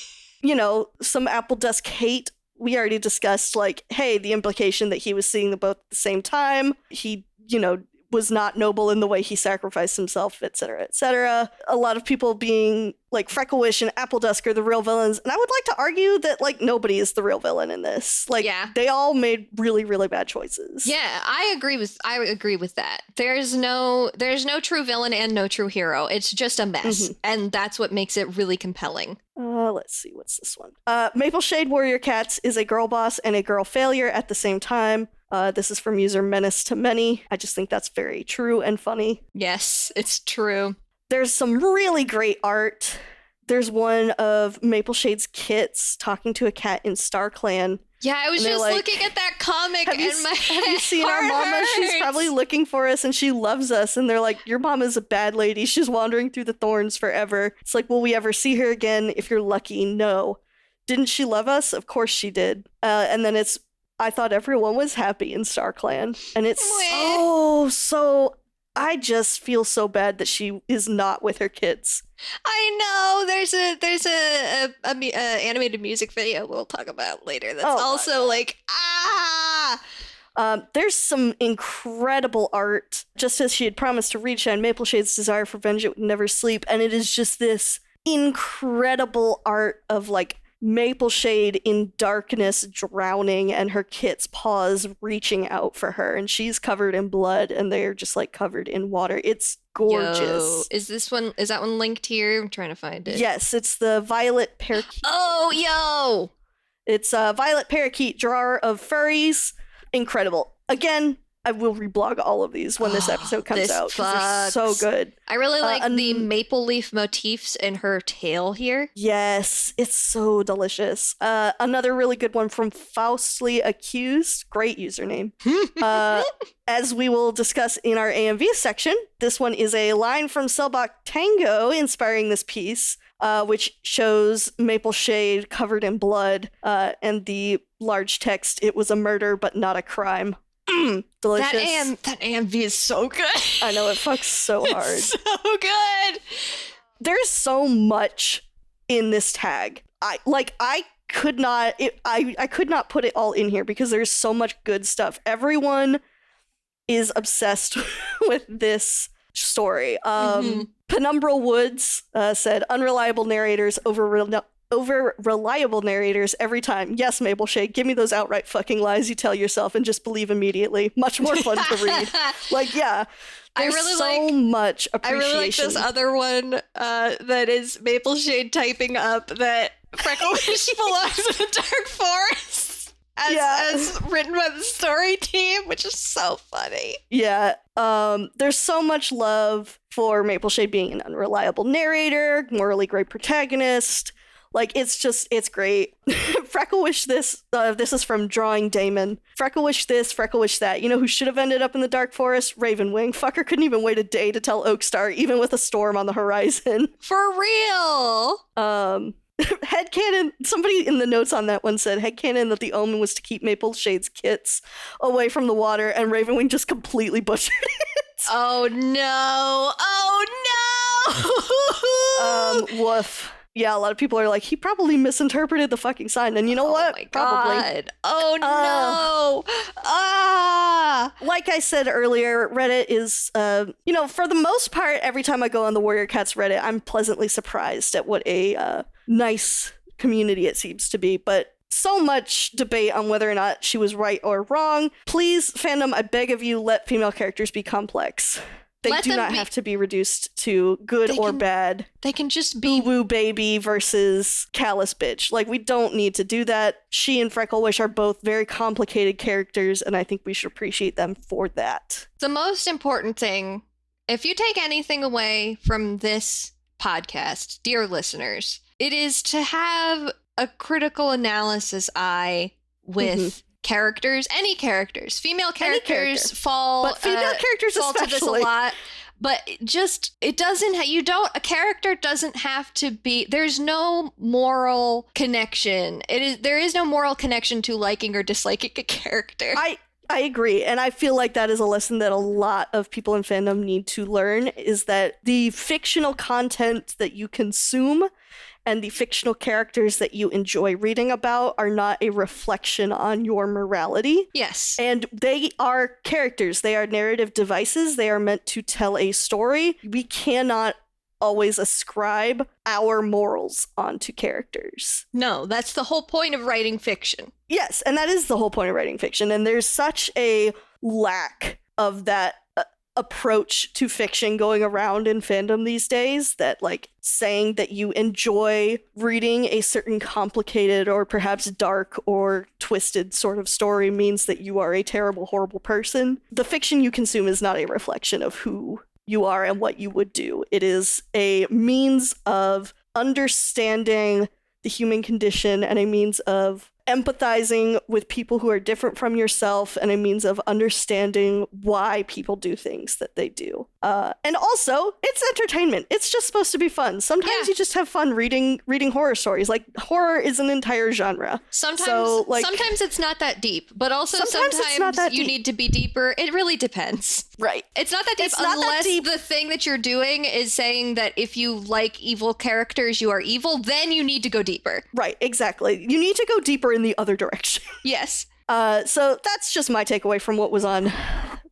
You know, some Apple Dusk hate. We already discussed, like, hey, the implication that he was seeing them both at the same time. He, you know, was not noble in the way he sacrificed himself, etc., etc. A lot of people being like Frecklewish and Apple Dusk are the real villains, and I would like to argue that like nobody is the real villain in this. Like, they all made really, really bad choices. Yeah, I agree with that. There's no true villain and no true hero. It's just a mess, and that's what makes it really compelling. Let's see, what's this one? Mapleshade Warrior Cats is a girl boss and a girl failure at the same time. This is from user Menace to Many. I just think that's very true and funny. Yes, it's true. There's some really great art. There's one of Mapleshade's kits talking to a cat in StarClan. Yeah, I was just like, looking at that comic and my have you seen our mama? She's probably looking for us and she loves us. And they're like, your mom is a bad lady. She's wandering through the thorns forever. It's like, will we ever see her again? If you're lucky, no. Didn't she love us? Of course she did. And then it's, I thought everyone was happy in StarClan. And it's so I just feel so bad that she is not with her kids. I know. There's a animated music video we'll talk about later. That's also like there's some incredible art. Just as she had promised to reshine, Mapleshade's desire for vengeance would never sleep, and it is just this incredible art of like Mapleshade in darkness drowning and her kit's paws reaching out for her, and she's covered in blood and they're just like covered in water. It's gorgeous. Yo, is that one linked here? I'm trying to find it. Yes, it's the Violet Parakeet. Oh, yo! It's a Violet Parakeet drawer of furries. Incredible. Again, I will reblog all of these when this episode comes out. They're so good. I really like the maple leaf motifs in her tail here. Yes, it's so delicious. Another really good one from Faustly Accused. Great username. As we will discuss in our AMV section, this one is a line from Cellbach Tango inspiring this piece, which shows Mapleshade covered in blood, and the large text, "It was a murder, but not a crime." Delicious. That AMV is so good. I know, it fucks so hard. It's so good. There's so much in this tag. I could not put it all in here because there's so much good stuff. Everyone is obsessed with this story. Penumbral Woods said, "Unreliable narrators over reliable narrators every time. Yes, Mapleshade, give me those outright fucking lies you tell yourself and just believe immediately. Much more fun to read." Like, yeah, there's much appreciation. I really like this other one that is Mapleshade typing up that Frecklewish belongs in the Dark Forest. As written by the story team, which is so funny. Yeah, there's so much love for Mapleshade being an unreliable narrator, morally great protagonist. Like, it's great. Frecklewish this is from Drawing Damon. Frecklewish this, Frecklewish that. You know who should have ended up in the Dark Forest? Ravenwing. Fucker couldn't even wait a day to tell Oakstar, even with a storm on the horizon. For real! Headcanon, somebody in the notes on that one said, headcanon that the omen was to keep Mapleshade's kits away from the water, and Ravenwing just completely butchered it. Oh no! Oh no! Woof. Yeah, a lot of people are like, he probably misinterpreted the fucking sign, and you know what? My probably. God. Oh no! Like I said earlier, Reddit is, for the most part, every time I go on the Warrior Cats Reddit, I'm pleasantly surprised at what a nice community it seems to be, but so much debate on whether or not she was right or wrong. Please, fandom, I beg of you, let female characters be complex. They do not have to be reduced to good or bad. They can just be woo baby versus callous bitch. Like, we don't need to do that. She and Frecklewish are both very complicated characters, and I think we should appreciate them for that. The most important thing, if you take anything away from this podcast, dear listeners, it is to have a critical analysis eye with characters, any characters. Female characters fall, but female characters fall especially. To this a lot. But a character doesn't have to be, there's no moral connection. There is no moral connection to liking or disliking a character. I agree, and I feel like that is a lesson that a lot of people in fandom need to learn, is that the fictional content that you consume and the fictional characters that you enjoy reading about are not a reflection on your morality. Yes. And they are characters. They are narrative devices. They are meant to tell a story. We cannot always ascribe our morals onto characters. No, that's the whole point of writing fiction. Yes, and that is the whole point of writing fiction. And there's such a lack of that approach to fiction going around in fandom these days, that like saying that you enjoy reading a certain complicated or perhaps dark or twisted sort of story means that you are a terrible, horrible person. The fiction you consume is not a reflection of who you are and what you would do. It is a means of understanding the human condition and a means of empathizing with people who are different from yourself, and a means of understanding why people do things that they do. And also, it's entertainment. It's just supposed to be fun. Sometimes you just have fun reading horror stories. Like, horror is an entire genre. Sometimes it's not that deep, but also sometimes you need to be deeper. It really depends. Right. It's not that deep unless the thing that you're doing is saying that if you like evil characters, you are evil, then you need to go deeper. Right, exactly. You need to go deeper in the other direction. Yes. So that's just my takeaway from what was on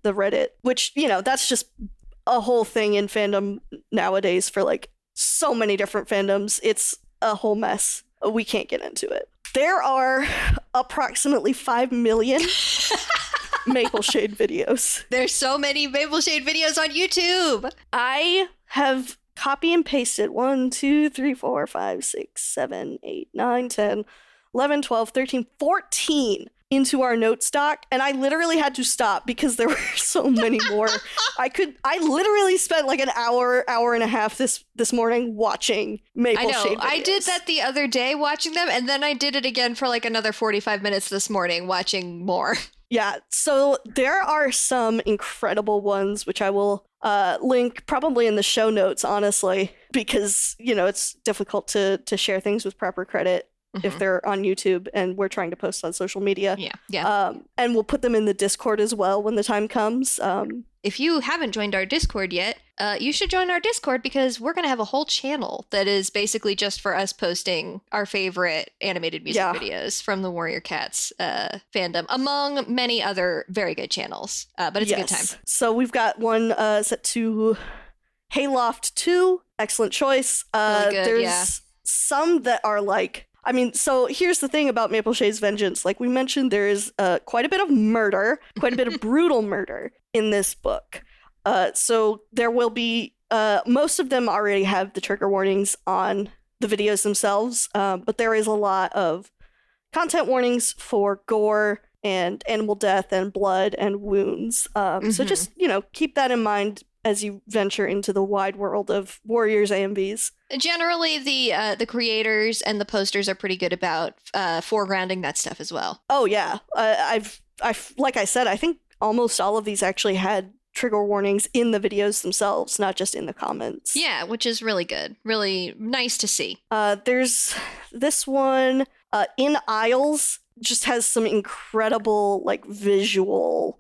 the Reddit, which, that's just a whole thing in fandom nowadays for like so many different fandoms. It's a whole mess. we can't get into it. There are approximately 5 million Mapleshade videos. There's so many Mapleshade videos on YouTube. I have copy and pasted 1, 2, 3, 4, 5, 6, 7, 8, 9, 10, 11, 12, 13, 14 into our notes doc, and I literally had to stop because there were so many more. I literally spent like an hour and a half this morning watching Mapleshade videos. I did that the other day watching them, and then I did it again for like another 45 minutes this morning watching more. Yeah, so there are some incredible ones, which I will link probably in the show notes, honestly, because, you know, it's difficult to share things with proper credit if they're on YouTube and we're trying to post on social media. Yeah. And we'll put them in the Discord as well when the time comes. If you haven't joined our Discord yet, you should join our Discord because we're going to have a whole channel that is basically just for us posting our favorite animated music videos from the Warrior Cats fandom, among many other very good channels. But it's a good time. So we've got one set to Hayloft 2. Excellent choice. Really good, there's some that are like, I mean, so here's the thing about Mapleshade's Vengeance. Like we mentioned, there is quite a bit of murder, quite a bit of brutal murder in this book. So there will be, most of them already have the trigger warnings on the videos themselves, but there is a lot of content warnings for gore and animal death and blood and wounds. So just, you know, keep that in mind as you venture into the wide world of Warriors AMVs. Generally, the creators and the posters are pretty good about foregrounding that stuff as well. Oh yeah, I've like I said, I think almost all of these actually had trigger warnings in the videos themselves, not just in the comments. Yeah, which is really good, really nice to see. There's this one, In Isles, just has some incredible like visual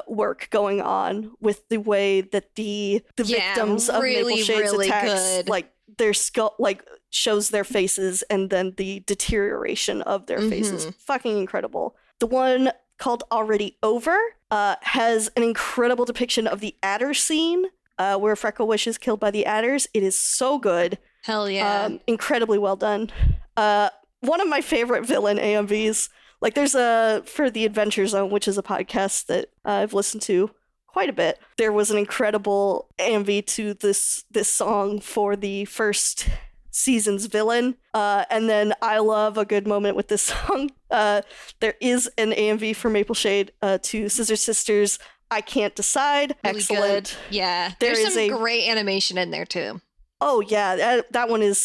work going on with the way that the victims of Mapleshade's attacks, good. like their skull, like shows their faces and then the deterioration of their faces. Fucking incredible. The one called Already Over has an incredible depiction of the adder scene where Freckle Wish is killed by the adders. It is so good. Hell yeah. Incredibly well done. One of my favorite villain AMVs, like there's for the Adventure Zone, which is a podcast that I've listened to quite a bit. There was an incredible AMV to this song for the first season's villain. And then I love a good moment with this song. There is an AMV for Mapleshade to Scissor Sisters, I Can't Decide. Really excellent. Good. Yeah. There's some great animation in there too. Oh yeah, that one is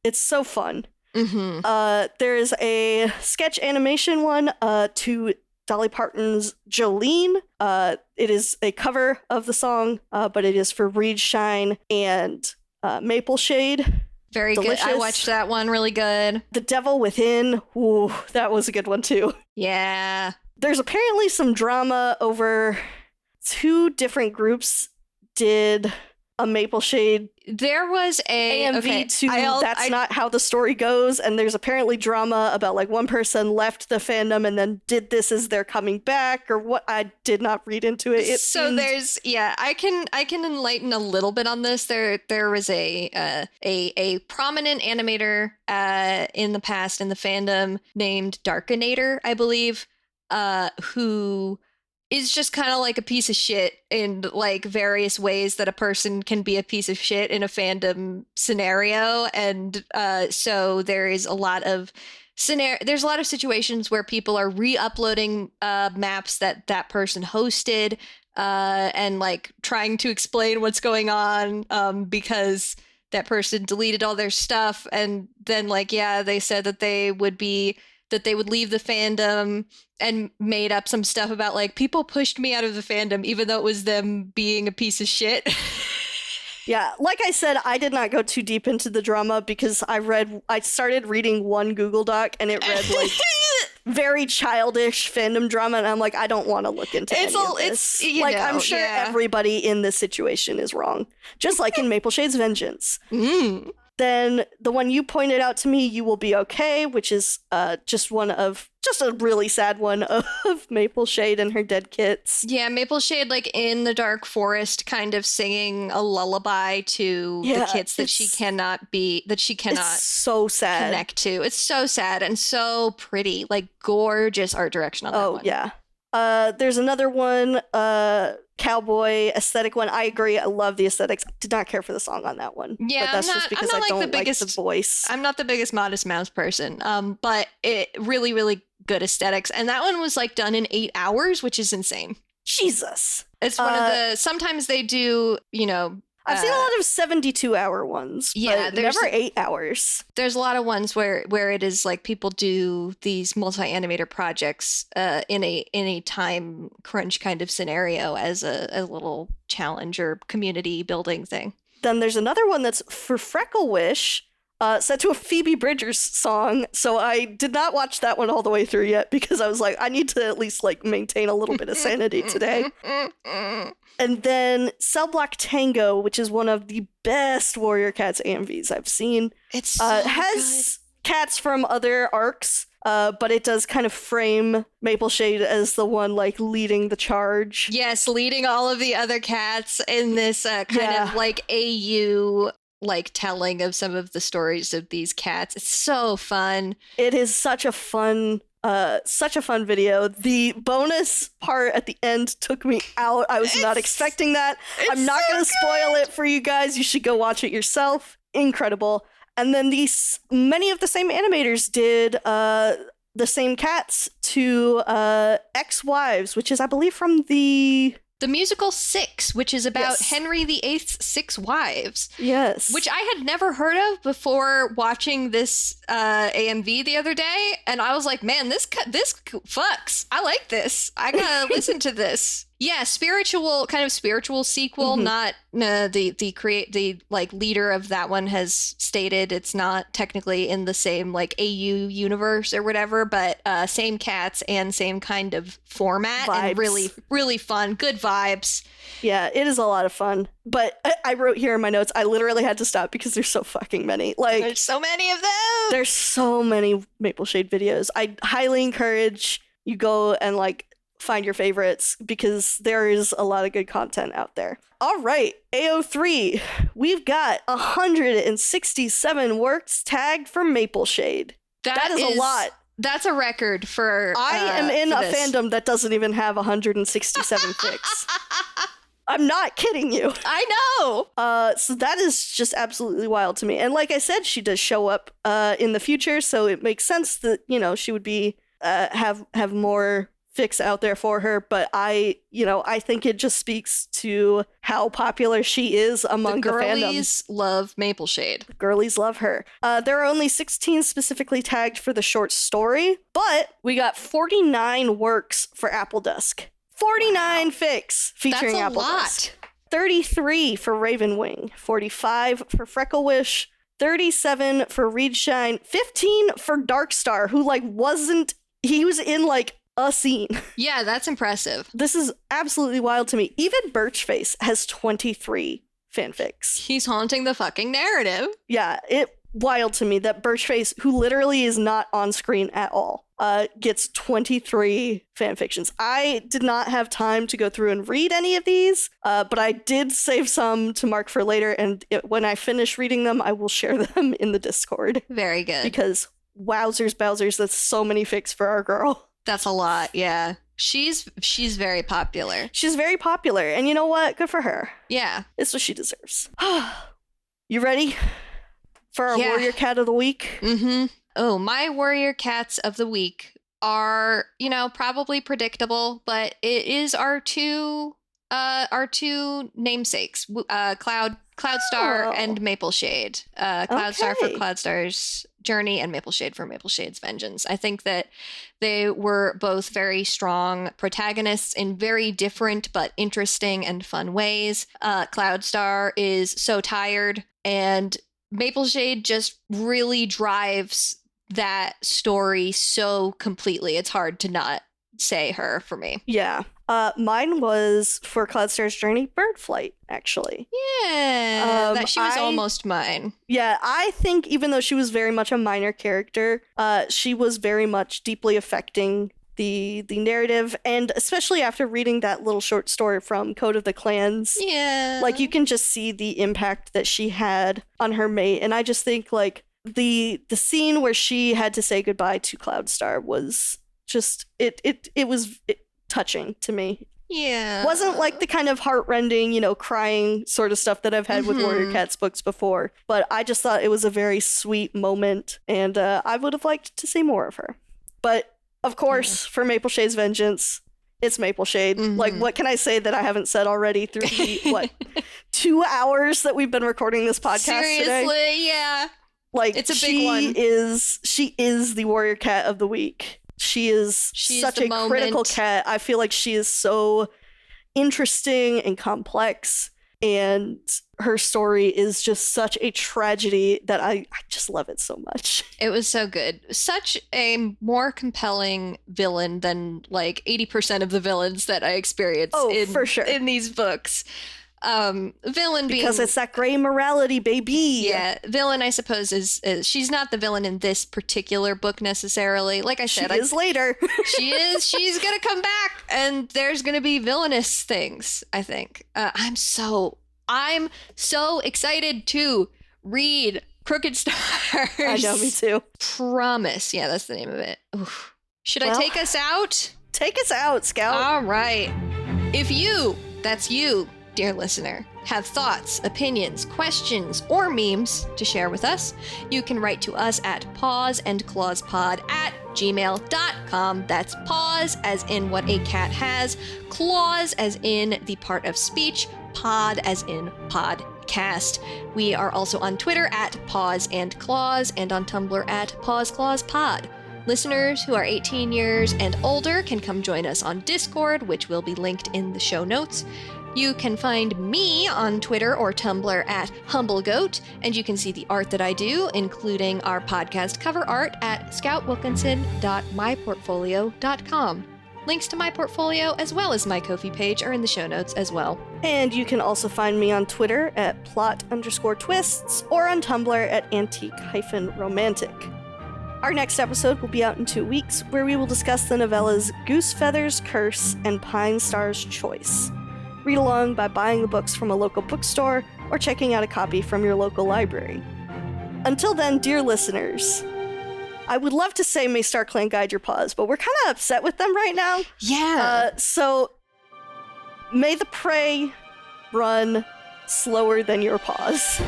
it's so fun. There is a sketch animation one to Dolly Parton's Jolene. It is a cover of the song, but it is for Reed Shine and Mapleshade. Very delicious. Good. I watched that one. Really good. The Devil Within. Ooh, that was a good one too. Yeah. There's apparently some drama over 2 different groups did a Mapleshade. There was a AMV to That's Not How the Story Goes, and there's apparently drama about like one person left the fandom and then did this as they're coming back or what. I did not read into it. There's I can enlighten a little bit on this. There was a prominent animator in the past in the fandom named Darkinator, I believe, who is just kind of like a piece of shit in like various ways that a person can be a piece of shit in a fandom scenario. And so there is a lot of there's a lot of situations where people are re-uploading maps that person hosted and like trying to explain what's going on because that person deleted all their stuff. And then like, they said that they would leave the fandom and made up some stuff about like people pushed me out of the fandom even though it was them being a piece of shit. Yeah, like I said, I did not go too deep into the drama because I started reading one Google Doc and it read like very childish fandom drama and I'm like, I don't want to look into any of this. I'm sure everybody in this situation is wrong. Just like in Mapleshade's Vengeance. Then the one you pointed out to me, You Will Be Okay, which is just a really sad one of Mapleshade and her dead kits. Yeah, Mapleshade, like in the dark forest, kind of singing a lullaby to the kits that she cannot It's so sad. connect to. It's so sad and so pretty, like gorgeous art direction on that one. Oh, yeah. There's another one, cowboy aesthetic one. I agree. I love the aesthetics. Did not care for the song on that one. Yeah, but that's just because I don't like the voice. I'm not the biggest Modest Mouse person, but it really, really good aesthetics. And that one was like done in 8 hours, which is insane. Jesus. It's one of the, sometimes they do, I've seen a lot of 72-hour ones, but never 8 hours. There's a lot of ones where it is like people do these multi-animator projects in a time crunch kind of scenario as a little challenge or community building thing. Then there's another one that's for Freckle Wish, set to a Phoebe Bridgers song. So I did not watch that one all the way through yet because I was like, I need to at least like maintain a little bit of sanity today. And then Cell Block Tango, which is one of the best Warrior Cats AMVs I've seen. It's so has cats from other arcs, but it does kind of frame Mapleshade as the one like leading the charge. Yes, leading all of the other cats in this kind of like AU like telling of some of the stories of these cats. It's so fun. It is such a fun video. The bonus part at the end took me out. I was not expecting that. I'm not going to spoil it for you guys. You should go watch it yourself. Incredible. And then many of the same animators did the same cats to Ex-Wives, which is, I believe, from the musical Six, which is about Henry VIII's 6 wives. Yes. Which I had never heard of before watching this AMV the other day. And I was like, man, this fucks. I like this. I gotta listen to this. Yeah, spiritual sequel. Not the like leader of that one has stated it's not technically in the same like AU universe or whatever, but same cats and same kind of format. Vibes. And really, really fun, good vibes. Yeah, it is a lot of fun. But I wrote here in my notes, I literally had to stop because there's so fucking many. Like, there's so many of them. There's so many Mapleshade videos. I highly encourage you go and like find your favorites because there is a lot of good content out there. All right, AO3, we've got 167 works tagged for Mapleshade. That is a lot. That's a record for I am in a fandom that doesn't even have 167 fics. I'm not kidding you. I know. So that is just absolutely wild to me. And like I said, she does show up in the future, so it makes sense that, she would be have more fics out there for her, but I think it just speaks to how popular she is among the fandom. The girlies love Mapleshade. The girlies love her. There are only 16 specifically tagged for the short story, but we got 49 works for Apple Dusk. 49 fics featuring Apple Dusk. 33 for Ravenwing, 45 for Freckle Wish, 37 for Reedshine, 15 for Darkstar, who he was in a scene. Yeah, that's impressive. This is absolutely wild to me. Even Birchface has 23 fanfics. He's haunting the fucking narrative. Yeah, wild to me that Birchface, who literally is not on screen at all, gets 23 fanfictions. I did not have time to go through and read any of these, but I did save some to mark for later, and when I finish reading them, I will share them in the Discord. Very good. Because wowzers bowsers, that's so many fics for our girl. That's a lot, yeah. She's very popular. She's very popular, and you know what? Good for her. Yeah. It's what she deserves. You ready for our Warrior Cat of the Week? Mm-hmm. Oh, my Warrior Cats of the Week are, probably predictable, but it is our two namesakes, Cloudstar and Mapleshade. Cloudstar for Cloudstar's Journey and Mapleshade for Mapleshade's Vengeance. I think that they were both very strong protagonists in very different but interesting and fun ways. Cloudstar is so tired, and Mapleshade just really drives that story so completely. It's hard to not say her for me. Yeah. Mine was for Cloudstar's Journey, Bird Flight, actually. Yeah, she was almost mine. Yeah, I think even though she was very much a minor character, she was very much deeply affecting the narrative, and especially after reading that little short story from Code of the Clans. Yeah. Like, you can just see the impact that she had on her mate, and I just think, like, the scene where she had to say goodbye to Cloudstar was just, it was touching to me. Yeah. Wasn't like the kind of heartrending, crying sort of stuff that I've had with Warrior Cats books before, but I just thought it was a very sweet moment, and I would have liked to see more of her. But of course, for Mapleshade's vengeance, it's Mapleshade. Like, what can I say that I haven't said already through the, 2 hours that we've been recording this podcast Seriously, today? yeah. Like, it's a big one. She is the Warrior Cat of the week. She's such a critical cat. I feel like she is so interesting and complex, and her story is just such a tragedy that I just love it so much. It was so good. Such a more compelling villain than like 80% of the villains that I experienced for sure. in these books. Villain because being, it's that gray morality, baby. Yeah, villain, I suppose, is she's not the villain in this particular book necessarily. Like I said, she is later. She is. She's gonna come back, and there's gonna be villainous things, I think. I'm so excited to read Crooked Stars. I know, me too. Promise. Yeah, that's the name of it. Oof. Should I take us out? Take us out, Scout. All right. If that's you, dear listener, have thoughts, opinions, questions, or memes to share with us, you can write to us at pawsandclawspod@gmail.com. That's paws as in what a cat has, claws as in the part of speech, pod as in podcast. We are also on Twitter at pawsandclaws and on Tumblr at pawsclawspod. Listeners who are 18 years and older can come join us on Discord, which will be linked in the show notes. You can find me on Twitter or Tumblr at HumbleGoat, and you can see the art that I do, including our podcast cover art, at scoutwilkinson.myportfolio.com. Links to my portfolio as well as my Ko-fi page are in the show notes as well. And you can also find me on Twitter at plot_twists or on Tumblr at antique-romantic. Our next episode will be out in 2 weeks, where we will discuss the novellas Goosefeather's Curse and Pine Star's Choice. Read along by buying the books from a local bookstore or checking out a copy from your local library. Until then, dear listeners, I would love to say may StarClan guide your paws, but we're kind of upset with them right now. Yeah. So may the prey run slower than your paws.